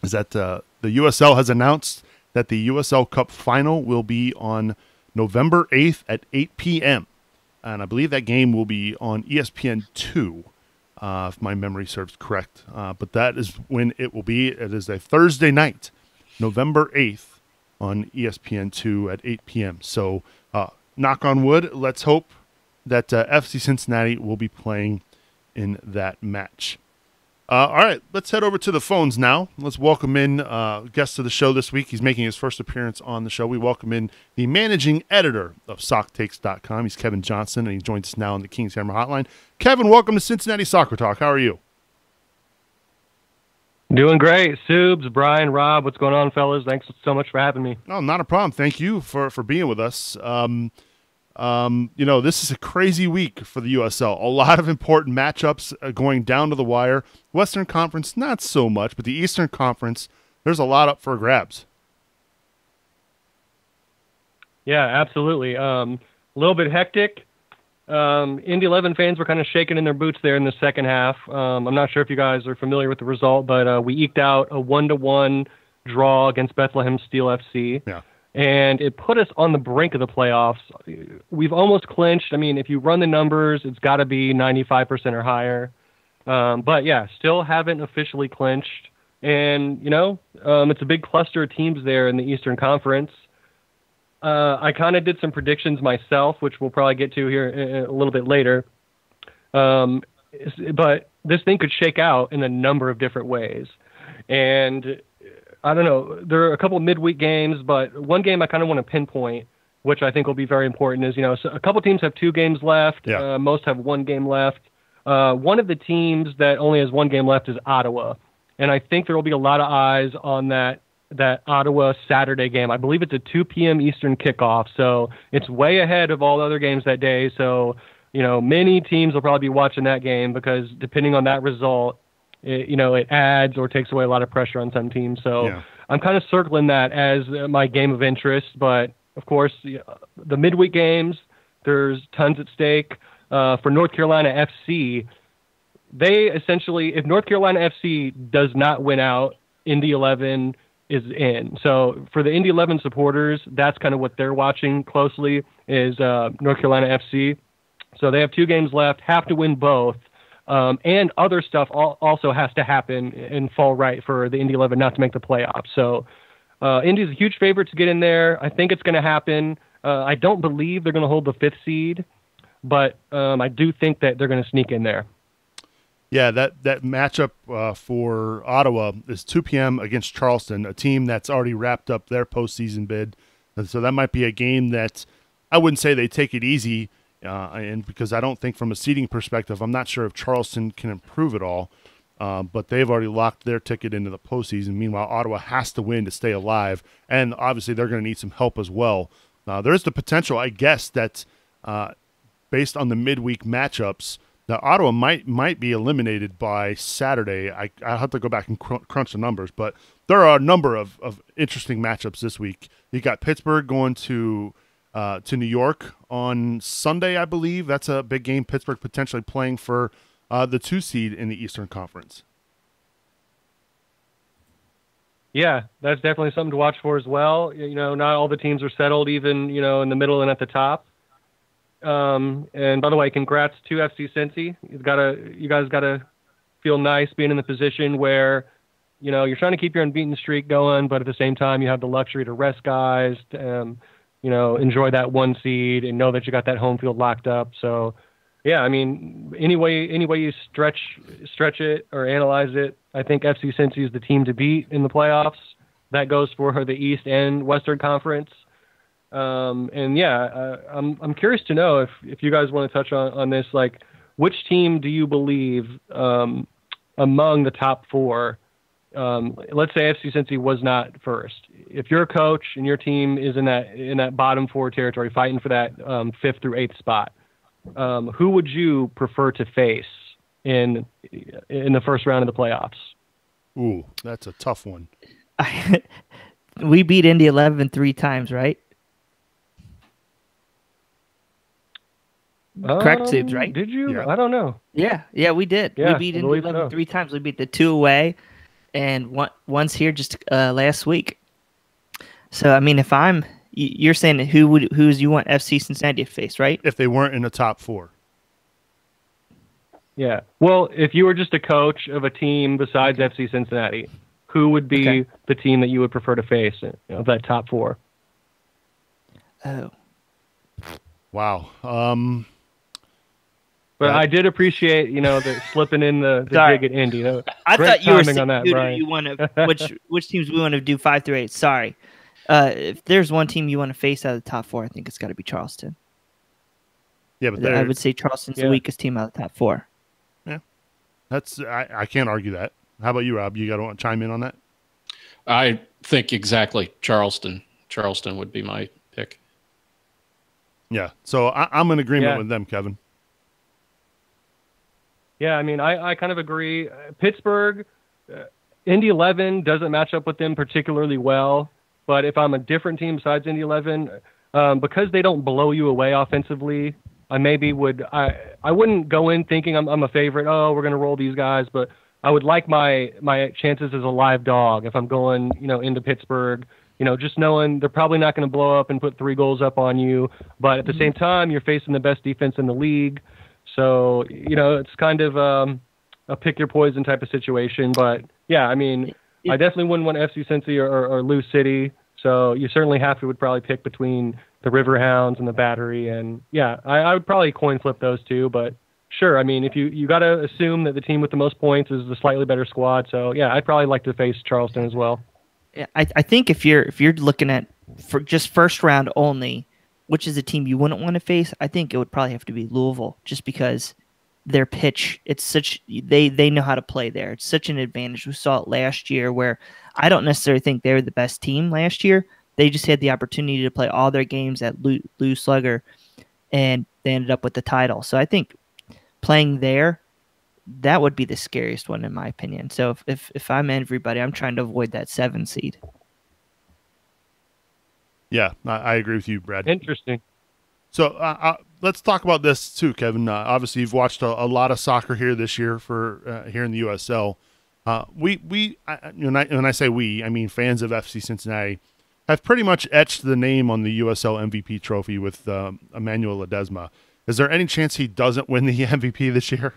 [SPEAKER 2] is that the USL has announced that the USL Cup final will be on November 8th at 8 p.m. And I believe that game will be on ESPN2, if my memory serves correct. But that is when it will be. It is a Thursday night, November 8th, on ESPN2 at 8 p.m. So, knock on wood, let's hope that FC Cincinnati will be playing in that match. All right, let's head over to the phones now. Let's welcome in guest to the show this week. He's making his first appearance on the show. We welcome in the managing editor of SoccerTakes.com. He's Kevin Johnston, and he joins us now on the King's Hammer Hotline. Kevin, welcome to Cincinnati Soccer Talk. How are you?
[SPEAKER 5] Doing great. Subs, Brian, Rob, what's going on, fellas? Thanks so much for having me.
[SPEAKER 2] Oh, not a problem. Thank you for being with us. This is a crazy week for the USL. A lot of important matchups going down to the wire. Western Conference, not so much, but the Eastern Conference, there's a lot up for grabs.
[SPEAKER 5] Yeah, absolutely. A little bit hectic. Indy 11 fans were kind of shaking in their boots there in the second half. I'm not sure if you guys are familiar with the result, but we eked out a 1-1 draw against Bethlehem Steel FC. Yeah. And it put us on the brink of the playoffs. We've almost clinched. I mean, if you run the numbers, it's got to be 95% or higher. But, yeah, still haven't officially clinched. And, it's a big cluster of teams there in the Eastern Conference. I kind of did some predictions myself, which we'll probably get to here a little bit later. But this thing could shake out in a number of different ways. And I don't know. There are a couple of midweek games, but one game I kind of want to pinpoint, which I think will be very important, is, so a couple teams have 2 games left. Yeah. Most have 1 game left. One of the teams that only has 1 game left is Ottawa. And I think there will be a lot of eyes on that Ottawa Saturday game. I believe it's a 2 p.m. Eastern kickoff. So it's way ahead of all the other games that day. So, many teams will probably be watching that game because depending on that result, it adds or takes away a lot of pressure on some teams. So yeah. I'm kind of circling that as my game of interest. But, of course, the midweek games, there's tons at stake. For North Carolina FC, they essentially, if North Carolina FC does not win out, Indy 11 is in. So for the Indy 11 supporters, that's kind of what they're watching closely is North Carolina FC. So they have 2 games left, have to win both. And other stuff also has to happen and fall right for the Indy 11 not to make the playoffs. So Indy's a huge favorite to get in there. I think it's going to happen. I don't believe they're going to hold the 5th seed, but I do think that they're going to sneak in there.
[SPEAKER 2] Yeah, that matchup for Ottawa is 2 p.m. against Charleston, a team that's already wrapped up their postseason bid. And so that might be a game that I wouldn't say they take it easy, and because I don't think from a seeding perspective, I'm not sure if Charleston can improve at all, but they've already locked their ticket into the postseason. Meanwhile, Ottawa has to win to stay alive, and obviously they're going to need some help as well. There is the potential, I guess, that based on the midweek matchups, that Ottawa might be eliminated by Saturday. I'll have to go back and crunch the numbers, but there are a number of interesting matchups this week. You got Pittsburgh going to to New York on Sunday, I believe. That's a big game. Pittsburgh potentially playing for the 2 seed in the Eastern Conference.
[SPEAKER 5] Yeah, that's definitely something to watch for as well. Not all the teams are settled, even, in the middle and at the top. And by the way, congrats to FC Cincy. You guys gotta feel nice being in the position where, you're trying to keep your unbeaten streak going, but at the same time, you have the luxury to rest guys, enjoy that 1 seed and know that you got that home field locked up. So, yeah, I mean, any way you stretch it or analyze it, I think FC Cincy is the team to beat in the playoffs. That goes for the East and Western Conference. I'm curious to know if you guys want to touch on this, like, which team do you believe among the top 4? Let's say FC Cincinnati was not first. If you're a coach and your team is in that bottom 4 territory, fighting for that 5th through 8th spot, who would you prefer to face in the first round of the playoffs?
[SPEAKER 2] Ooh, that's a tough one.
[SPEAKER 4] We beat Indy 11 3 times, right? Correct, Subs, right?
[SPEAKER 5] Did you?
[SPEAKER 2] Yeah.
[SPEAKER 5] I don't know.
[SPEAKER 4] Yeah, we did.
[SPEAKER 5] Yeah,
[SPEAKER 4] we beat Indy 11 3 times. We beat the 2 away and once here just last week. So, I mean, if you're saying who's you want FC Cincinnati to face, right?
[SPEAKER 2] If they weren't in the top 4.
[SPEAKER 5] Yeah. Well, if you were just a coach of a team besides FC Cincinnati, who would be the team that you would prefer to face of that top 4?
[SPEAKER 4] Oh.
[SPEAKER 2] Wow.
[SPEAKER 5] But I did appreciate, the slipping in the dig at Indy.
[SPEAKER 4] I thought you were saying
[SPEAKER 5] on that, Brian.
[SPEAKER 4] you want to which teams we want to do 5 through 8. Sorry. If there's one team you want to face out of the top 4, I think it's got to be Charleston.
[SPEAKER 2] Yeah, but
[SPEAKER 4] I would say Charleston's the weakest team out of the top 4.
[SPEAKER 2] Yeah, I can't argue that. How about you, Rob? You got to chime in on that?
[SPEAKER 3] I think exactly Charleston. Charleston would be my pick.
[SPEAKER 2] Yeah, so I'm in agreement with them, Kevin.
[SPEAKER 5] Yeah, I mean, I kind of agree. Pittsburgh, Indy 11 doesn't match up with them particularly well. But if I'm a different team besides Indy 11, because they don't blow you away offensively, I wouldn't go in thinking I'm a favorite. Oh, we're going to roll these guys, but I would like my chances as a live dog if I'm going, into Pittsburgh. Just knowing they're probably not going to blow up and put 3 goals up on you, but at the same time, you're facing the best defense in the league. So, it's kind of a pick your poison type of situation. But yeah, I mean, I definitely wouldn't want FC Cincy or Lou City. So you certainly would probably pick between the Riverhounds and the Battery. And yeah, I would probably coin flip those 2, but sure. I mean, if you got to assume that the team with the most points is the slightly better squad. So yeah, I'd probably like to face Charleston as well.
[SPEAKER 4] Yeah, I think if you're looking at for just first round only, which is a team you wouldn't want to face, I think it would probably have to be Louisville, just because their pitch, they know how to play there. It's such an advantage. We saw it last year, where I don't necessarily think they were the best team last year. They just had the opportunity to play all their games at Lou Slugger, and they ended up with the title. So I think playing there, that would be the scariest one in my opinion. So if I'm everybody, I'm trying to avoid that 7 seed.
[SPEAKER 2] Yeah, I agree with you, Brad.
[SPEAKER 5] Interesting.
[SPEAKER 2] So let's talk about this too, Kevin. Obviously, you've watched a lot of soccer here this year for here in the USL. When I say we, I mean fans of FC Cincinnati have pretty much etched the name on the USL MVP trophy with Emmanuel Ledesma. Is there any chance he doesn't win the MVP this year?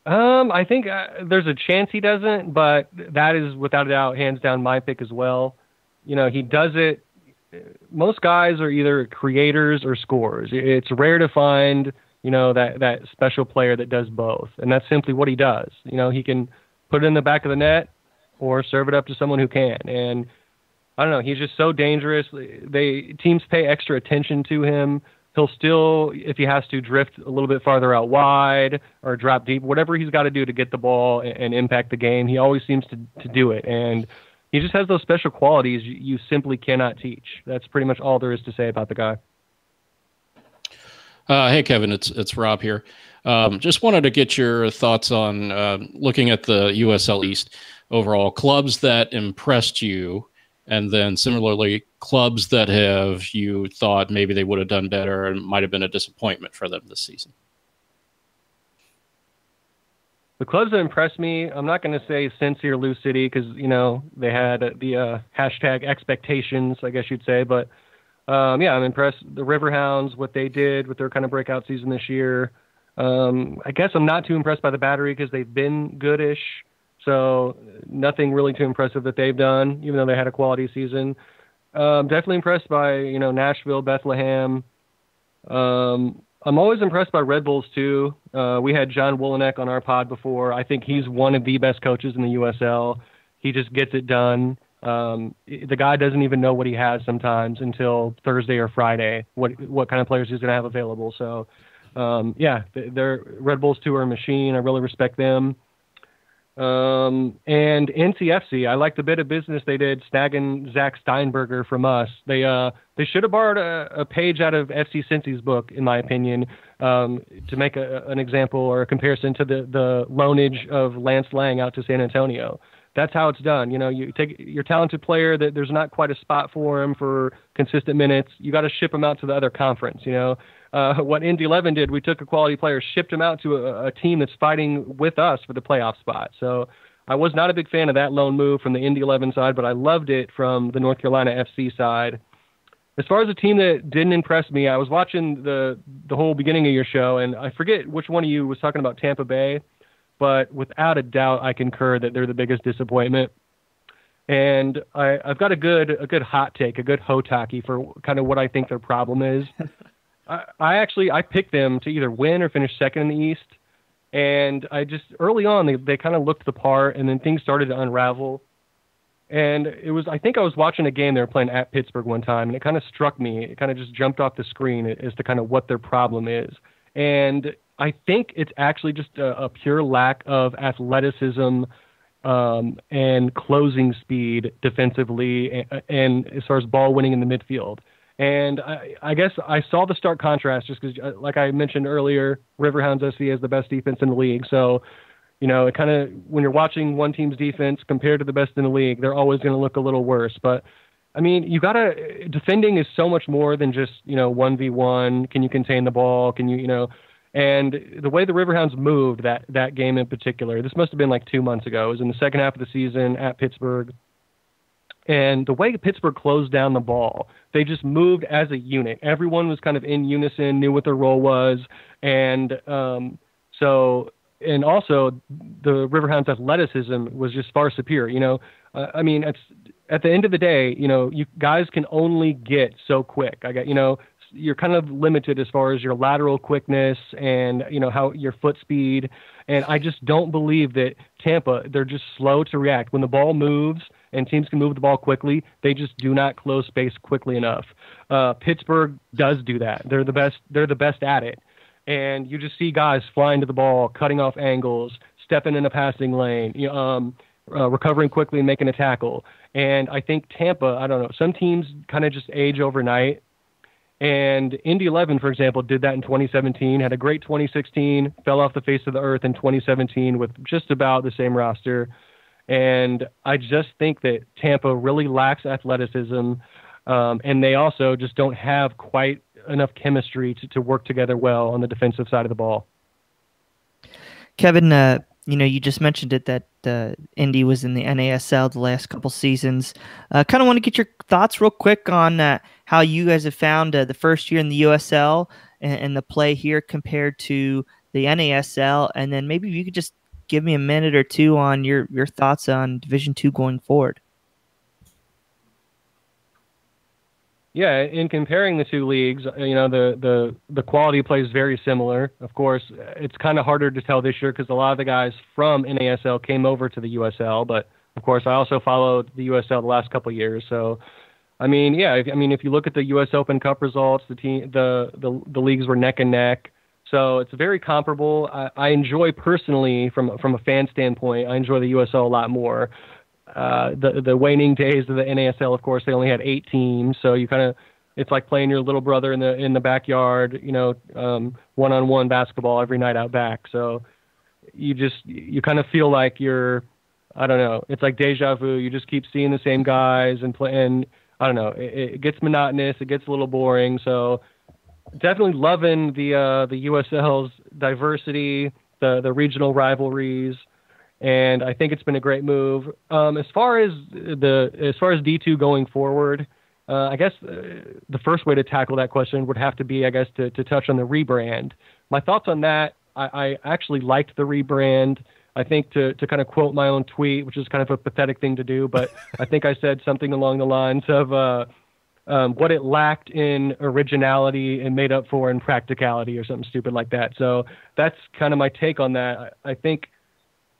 [SPEAKER 5] I think there's a chance he doesn't, but that is without a doubt, hands down, my pick as well. He does it. Most guys are either creators or scorers. It's rare to find, that special player that does both. And that's simply what he does. He can put it in the back of the net or serve it up to someone who can. And I don't know, he's just so dangerous. Teams pay extra attention to him. He'll still, if he has to, drift a little bit farther out wide or drop deep, whatever he's got to do to get the ball and impact the game. He always seems to do it. And he just has those special qualities you simply cannot teach. That's pretty much all there is to say about the guy.
[SPEAKER 3] Hey, Kevin, it's Rob here. Just wanted to get your thoughts on looking at the USL East overall, clubs that impressed you And then similarly, clubs that you thought maybe they would have done better and might have been a disappointment for them this season.
[SPEAKER 5] The clubs that impressed me, I'm not going to say Cincy or Lou City because, they had the hashtag expectations, I guess you'd say. But, I'm impressed. The Riverhounds, what they did with their kind of breakout season this year. I guess I'm not too impressed by the Battery because they've been goodish. So nothing really too impressive that they've done, even though they had a quality season. Definitely impressed by, Nashville, Bethlehem. I'm always impressed by Red Bulls too. We had John Woolanek on our pod before. I think he's one of the best coaches in the USL. He just gets it done. The guy doesn't even know what he has sometimes until Thursday or Friday, what kind of players he's going to have available. So, they're Red Bulls too are a machine. I really respect them. And NCFC, I like the bit of business they did snagging Zach Steinberger from us. They should have borrowed a page out of FC Cincy's book, in my opinion, to make an example or a comparison to the loanage of Lance Lang out to San Antonio. That's how it's done. You take your talented player that there's not quite a spot for him for consistent minutes. You got to ship him out to the other conference. What Indy 11 did, we took a quality player, shipped him out to a team that's fighting with us for the playoff spot. So I was not a big fan of that loan move from the Indy 11 side, but I loved it from the North Carolina FC side. As far as a team that didn't impress me, I was watching the whole beginning of your show, and I forget which one of you was talking about Tampa Bay, but without a doubt, I concur that they're the biggest disappointment. And I've got a good hot take, a good hotaki for kind of what I think their problem is. I picked them to either win or finish second in the East. And early on, they kind of looked the part, and then things started to unravel. And I think I was watching a game they were playing at Pittsburgh one time, and it kind of struck me. It kind of just jumped off the screen as to kind of what their problem is. And I think it's actually just a pure lack of athleticism and closing speed defensively and as far as ball winning in the midfield. And I guess I saw the stark contrast just because, like I mentioned earlier, Riverhounds SC has the best defense in the league. So, it kind of, when you're watching one team's defense compared to the best in the league, they're always going to look a little worse. But, I mean, defending is so much more than just, 1v1. Can you contain the ball? Can you, and the way the Riverhounds moved that game in particular, this must have been like 2 months ago. It was in the second half of the season at Pittsburgh. And the way Pittsburgh closed down the ball, they just moved as a unit. Everyone was kind of in unison, knew what their role was. And and also the Riverhounds' athleticism was just far superior. I mean, at the end of the day, you guys can only get so quick. You're kind of limited as far as your lateral quickness and, how your foot speed. And I just don't believe that Tampa, they're just slow to react. When the ball moves and teams can move the ball quickly, they just do not close space quickly enough. Pittsburgh does do that. They're the best at it. And you just see guys flying to the ball, cutting off angles, stepping in a passing lane, recovering quickly and making a tackle. And I think Tampa, I don't know, some teams kind of just age overnight. And Indy 11, for example, did that in 2017, had a great 2016, fell off the face of the earth in 2017 with just about the same roster. And I just think that Tampa really lacks athleticism, and they also just don't have quite enough chemistry to work together well on the defensive side of the ball.
[SPEAKER 4] Kevin, you just mentioned it that Indy was in the NASL the last couple seasons. Kind of want to get your thoughts real quick on how you guys have found the first year in the USL and the play here compared to the NASL, and then maybe you could just give me a minute or two on your thoughts on Division II going forward.
[SPEAKER 5] Yeah, in comparing the two leagues, the quality of play is very similar. Of course, it's kind of harder to tell this year because a lot of the guys from NASL came over to the USL. But of course, I also followed the USL the last couple of years. So, if you look at the US Open Cup results, the leagues were neck and neck. So it's very comparable. I enjoy personally, from a fan standpoint, I enjoy the USL a lot more. The waning days of the NASL, of course, they only had 8 teams, so it's like playing your little brother in the backyard, one-on-one basketball every night out back. So you kind of feel like you're I don't know. It's like deja vu. You just keep seeing the same guys and play, and I don't know. It gets monotonous. It gets a little boring. So definitely loving the USL's diversity, the regional rivalries, and I think it's been a great move. As far as D2 going forward, I guess the first way to tackle that question would have to be, I guess, to touch on the rebrand. My thoughts on that, I actually liked the rebrand. I think to kind of quote my own tweet, which is kind of a pathetic thing to do, but I think I said something along the lines of what it lacked in originality and made up for in practicality or something stupid like that. So that's kind of my take on that. I think,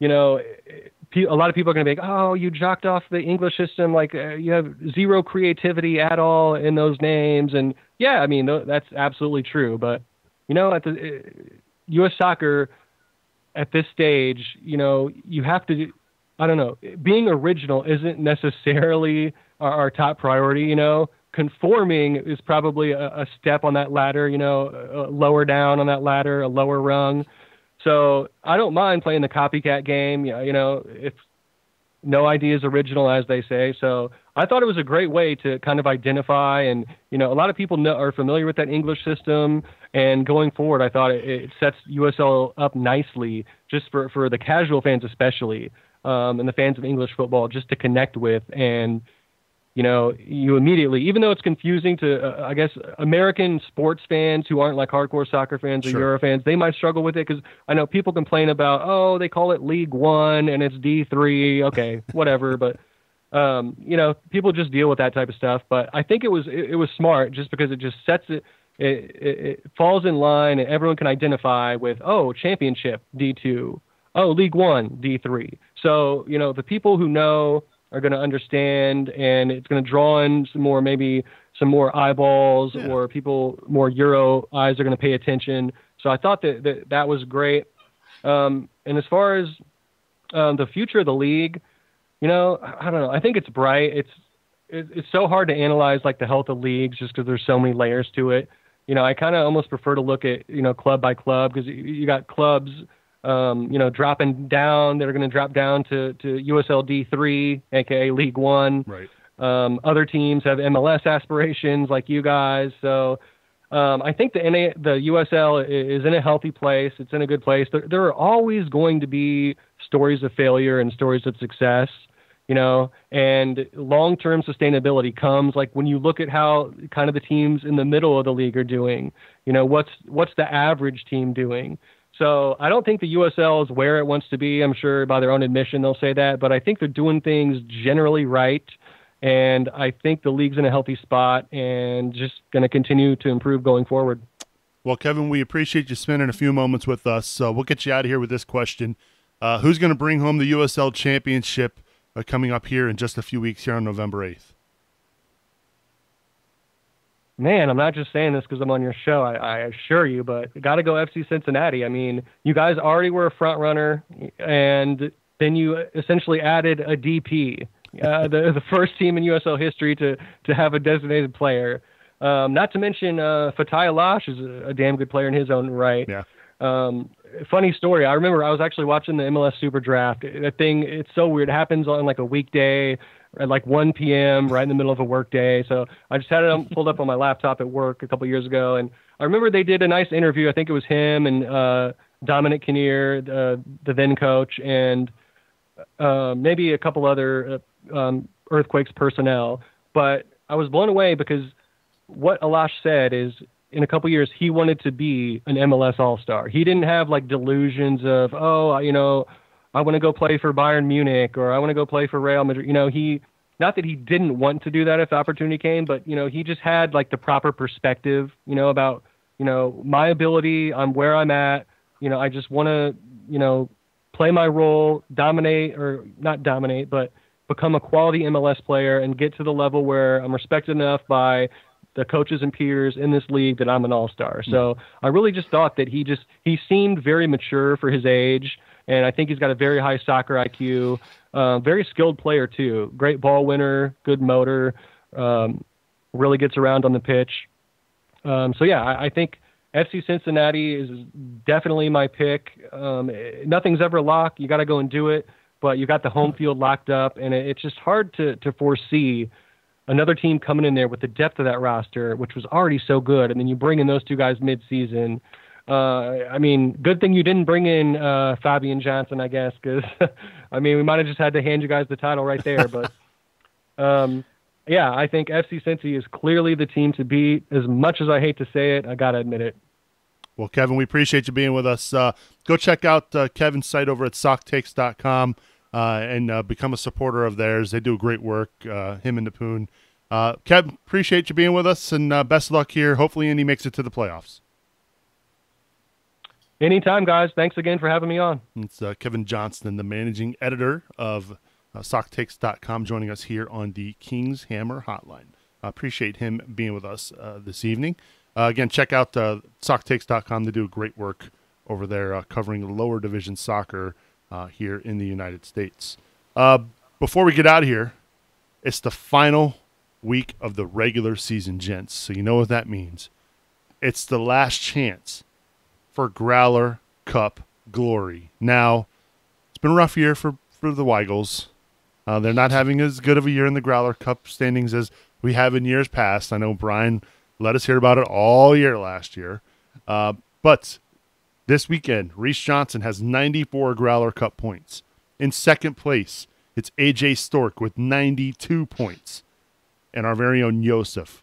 [SPEAKER 5] a lot of people are going to be like, oh, you jocked off the English system. Like you have zero creativity at all in those names. And yeah, I mean, that's absolutely true. But, at the U.S. soccer at this stage, you have to, I don't know, being original isn't necessarily our top priority, Conforming is probably a step on that ladder, lower down on that ladder, a lower rung. So I don't mind playing the copycat game, if no idea is original, as they say. So I thought it was a great way to kind of identify, and, a lot of people are familiar with that English system, and going forward, I thought it sets USL up nicely just for the casual fans especially, and the fans of English football just to connect with. And, you immediately, even though it's confusing to, I guess, American sports fans who aren't like hardcore soccer fans or Euro fans, they might struggle with it because I know people complain about, oh, they call it League One and it's D3. Okay, whatever. But, people just deal with that type of stuff. But I think it was smart just because it just sets it falls in line and everyone can identify with, oh, Championship, D2. Oh, League One, D3. So, the people who know are going to understand, and it's going to draw in some more eyeballs, or people, more Euro eyes are going to pay attention. So I thought that was great. And as far as the future of the league, I don't know. I think it's bright. It's so hard to analyze like the health of leagues just because there's so many layers to it. I kind of almost prefer to look at, club by club, because you got clubs dropping down. They're going to drop down to USL D3, aka League One. Right. Other teams have MLS aspirations like you guys. So I think the USL is in a healthy place. It's in a good place. There are always going to be stories of failure and stories of success, and long-term sustainability comes like when you look at how kind of the teams in the middle of the league are doing. What's the average team doing? So I don't think the USL is where it wants to be. I'm sure by their own admission they'll say that, but I think they're doing things generally right, and I think the league's in a healthy spot and just going to continue to improve going forward.
[SPEAKER 2] Well, Kevin, we appreciate you spending a few moments with us. So we'll get you out of here with this question. Who's going to bring home the USL Championship coming up here in just a few weeks here on November 8th?
[SPEAKER 5] Man, I'm not just saying this because I'm on your show, I assure you, but got to go FC Cincinnati. I mean, you guys already were a front runner, and then you essentially added a DP, the first team in USL history to have a designated player. Not to mention Fatai Alash is a damn good player in his own right. Yeah. Funny story. I remember I was actually watching the MLS Super Draft. That thing, it's so weird. It happens on like a weekday at like 1 p.m. right in the middle of a work day. So I just had it pulled up on my laptop at work a couple years ago. And I remember they did a nice interview. I think it was him and Dominic Kinnear, the then coach, and maybe a couple other Earthquakes personnel. But I was blown away because what Alash said is, in a couple years, he wanted to be an MLS All-Star. He didn't have like delusions of, I want to go play for Bayern Munich, or I want to go play for Real Madrid. Not that he didn't want to do that if the opportunity came, but, he just had like the proper perspective, about, my ability, I'm where I'm at. I just want to, play my role, dominate, or not dominate, but become a quality MLS player and get to the level where I'm respected enough by the coaches and peers in this league that I'm an all-star. So I really just thought that he seemed very mature for his age, and I think he's got a very high soccer IQ, very skilled player too, great ball winner, good motor, really gets around on the pitch. I think FC Cincinnati is definitely my pick. Nothing's ever locked. You got to go and do it. but you got the home field locked up, and it's just hard to foresee another team coming in there with the depth of that roster, which was already so good, and then you bring in those two guys mid-season. I mean, good thing you didn't bring in Fabian Johnston, I guess, because, I mean, we might have just had to hand you guys the title right there. But, yeah, I think FC Cincy is clearly the team to beat. As much as I hate to say it, I got to admit it.
[SPEAKER 2] Well, Kevin, we appreciate you being with us. Go check out Kevin's site over at socktakes.com and become a supporter of theirs. They do great work, him and Napoon. Kevin, appreciate you being with us, and best of luck here. Hopefully Indy makes it to the playoffs.
[SPEAKER 5] Anytime, guys. Thanks again for having me on.
[SPEAKER 2] It's Kevin Johnston, the managing editor of socktakes.com, joining us here on the King's Hammer Hotline. I appreciate him being with us this evening. Again, check out socktakes.com. They do great work over there covering lower division soccer here in the United States. Before we get out of here, it's the final week of the regular season, gents. So you know what that means. It's the last chance for Growler Cup glory. Now, it's been a rough year for the Weigels. They're not having as good of a year in the Growler Cup standings as we have in years past. I know Brian let us hear about it all year last year. But this weekend, Reese Johnson has 94 Growler Cup points. In second place, it's AJ Stork with 92 points. And our very own Yosef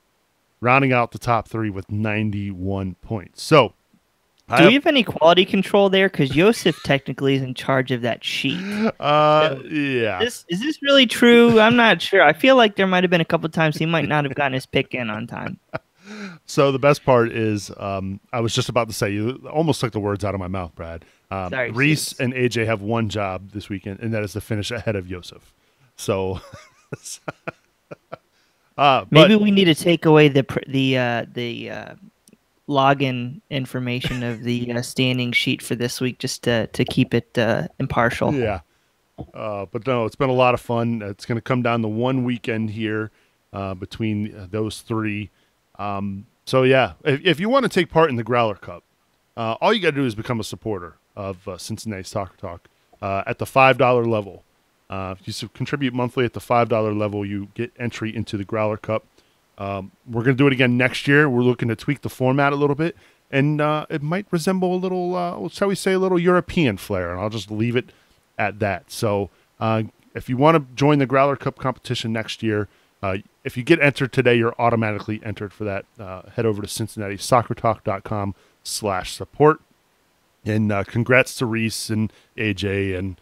[SPEAKER 2] rounding out the top three with 91 points. So,
[SPEAKER 4] do we have any quality control there? Because Yosef technically is in charge of that sheet.
[SPEAKER 2] Yeah.
[SPEAKER 4] Is this really true? I'm not sure. I feel like there might have been a couple times he might not have gotten his pick in on time.
[SPEAKER 2] So the best part is, I was just about to say, you almost took the words out of my mouth, Brad.
[SPEAKER 4] Sorry,
[SPEAKER 2] Reese and AJ have one job this weekend, and that is to finish ahead of Yosef. So,
[SPEAKER 4] maybe we need to take away the login information of the standing sheet for this week just to keep it impartial.
[SPEAKER 2] Yeah. But no, it's been a lot of fun. It's going to come down to one weekend here between those three. So, yeah, if you want to take part in the Growler Cup, all you got to do is become a supporter of Cincinnati Soccer Talk at the $5 level. If you contribute monthly at the $5 level, you get entry into the Growler Cup. We're going to do it again next year. We're looking to tweak the format a little bit, and it might resemble a little, shall we say, a little European flair, and I'll just leave it at that. So if you want to join the Growler Cup competition next year, if you get entered today, you're automatically entered for that. Head over to CincinnatiSoccerTalk.com/support. And congrats to Reese and AJ and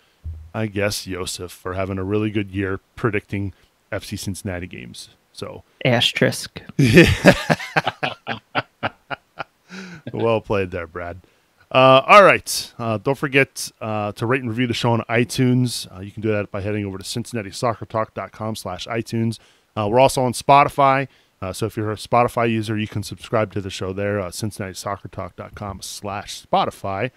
[SPEAKER 2] I guess Yosef for having a really good year predicting FC Cincinnati games. So
[SPEAKER 4] asterisk.
[SPEAKER 2] Well played there, Brad. All right. Don't forget to rate and review the show on iTunes. You can do that by heading over to CincinnatiSoccerTalk.com/iTunes. We're also on Spotify. So if you're a Spotify user, you can subscribe to the show there, CincinnatiSoccerTalk.com/Spotify.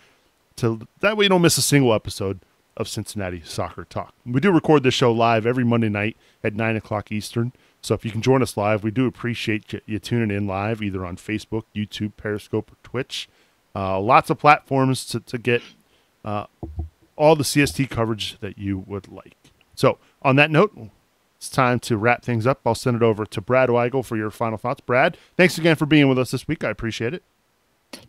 [SPEAKER 2] That way you don't miss a single episode of Cincinnati Soccer Talk. We do record this show live every Monday night at 9 o'clock Eastern. So if you can join us live, we do appreciate you tuning in live, either on Facebook, YouTube, Periscope, or Twitch. Lots of platforms to get all the CST coverage that you would like. So on that note, it's time to wrap things up. I'll send it over to Brad Weigel for your final thoughts. Brad, thanks again for being with us this week. I appreciate it.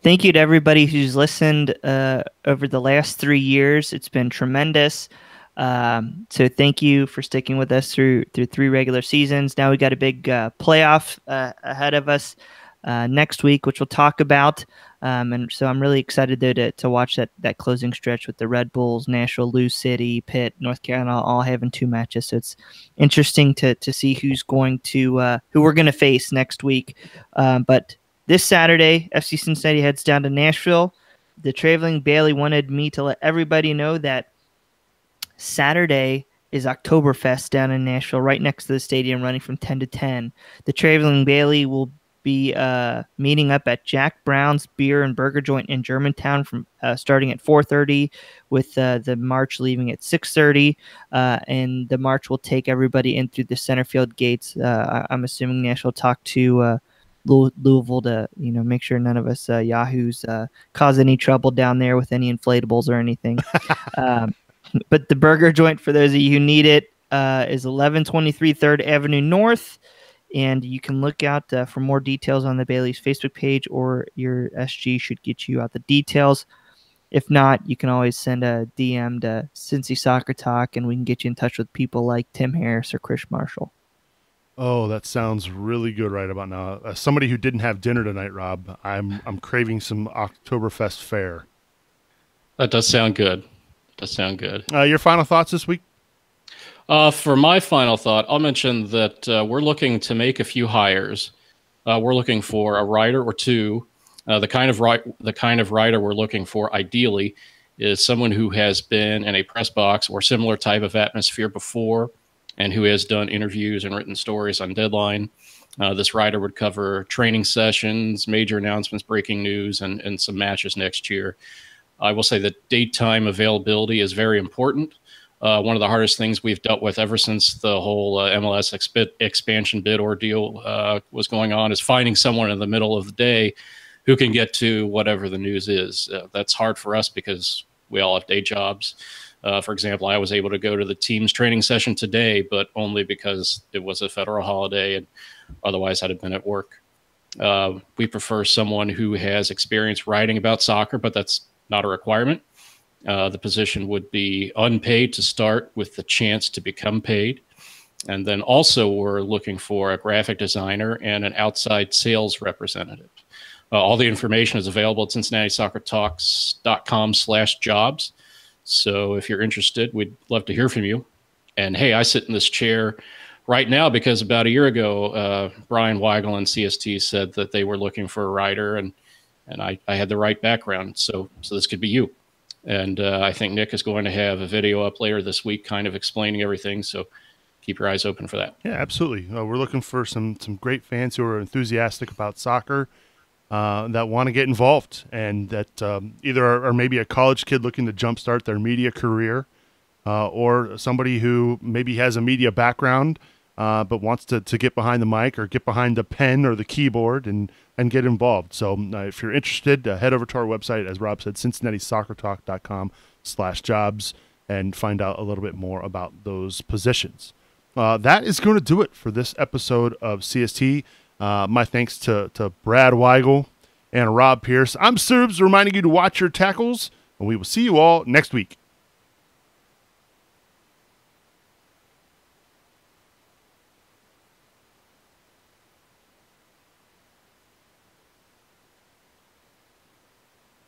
[SPEAKER 4] Thank you to everybody who's listened over the last 3 years. It's been tremendous. So thank you for sticking with us through 3 regular seasons. Now we got a big playoff ahead of us next week, which we'll talk about. And so I'm really excited though to watch that closing stretch with the Red Bulls, Nashville, Lou City, Pitt, North Carolina, all having 2 matches. So it's interesting to see who's going to who we're going to face next week. But this Saturday, FC Cincinnati heads down to Nashville. The Traveling Bailey wanted me to let everybody know that Saturday is Oktoberfest down in Nashville, right next to the stadium, running from 10 to 10. The Traveling Bailey will be meeting up at Jack Brown's Beer and Burger Joint in Germantown from starting at 4:30, with the march leaving at 6:30. And the march will take everybody in through the center field gates. I'm assuming Nashville will talk to Louisville to make sure none of us Yahoos cause any trouble down there with any inflatables or anything. But the burger joint, for those of you who need it, is 1123 3rd Avenue North. And you can look out for more details on the Bailey's Facebook page, or your SG should get you out the details. If not, you can always send a DM to Cincy Soccer Talk, and we can get you in touch with people like Tim Harris or Chris Marshall.
[SPEAKER 2] Oh, that sounds really good right about now. As somebody who didn't have dinner tonight, Rob, I'm craving some Oktoberfest fare.
[SPEAKER 3] That does sound good.
[SPEAKER 2] Your final thoughts this week?
[SPEAKER 3] For my final thought, I'll mention that we're looking to make a few hires. We're looking for a writer or two. The kind of writer we're looking for, ideally, is someone who has been in a press box or similar type of atmosphere before, and who has done interviews and written stories on Deadline. This writer would cover training sessions, major announcements, breaking news, and some matches next year. I will say that daytime availability is very important. One of the hardest things we've dealt with ever since the whole MLS expansion bid ordeal was going on is finding someone in the middle of the day who can get to whatever the news is. That's hard for us because we all have day jobs. For example, I was able to go to the team's training session today, but only because it was a federal holiday, and otherwise I'd have been at work. We prefer someone who has experience writing about soccer, but that's not a requirement. The position would be unpaid to start, with the chance to become paid. And then also we're looking for a graphic designer and an outside sales representative. All the information is available at CincinnatiSoccerTalks.com/jobs. So if you're interested, we'd love to hear from you. And hey, I sit in this chair right now because about a year ago, Brian Weigel and CST said that they were looking for a writer, and I had the right background. So this could be you. And I think Nick is going to have a video up later this week kind of explaining everything. So keep your eyes open for that.
[SPEAKER 2] Yeah, absolutely. We're looking for some great fans who are enthusiastic about soccer, that want to get involved, and that either are maybe a college kid looking to jumpstart their media career, or somebody who maybe has a media background but wants to get behind the mic or get behind the pen or the keyboard and get involved. So if you're interested, head over to our website, as Rob said, CincinnatiSoccerTalk.com/jobs, and find out a little bit more about those positions. That is going to do it for this episode of CST. My thanks to Brad Weigel and Rob Pierce. I'm Subs, reminding you to watch your tackles, and we will see you all next week.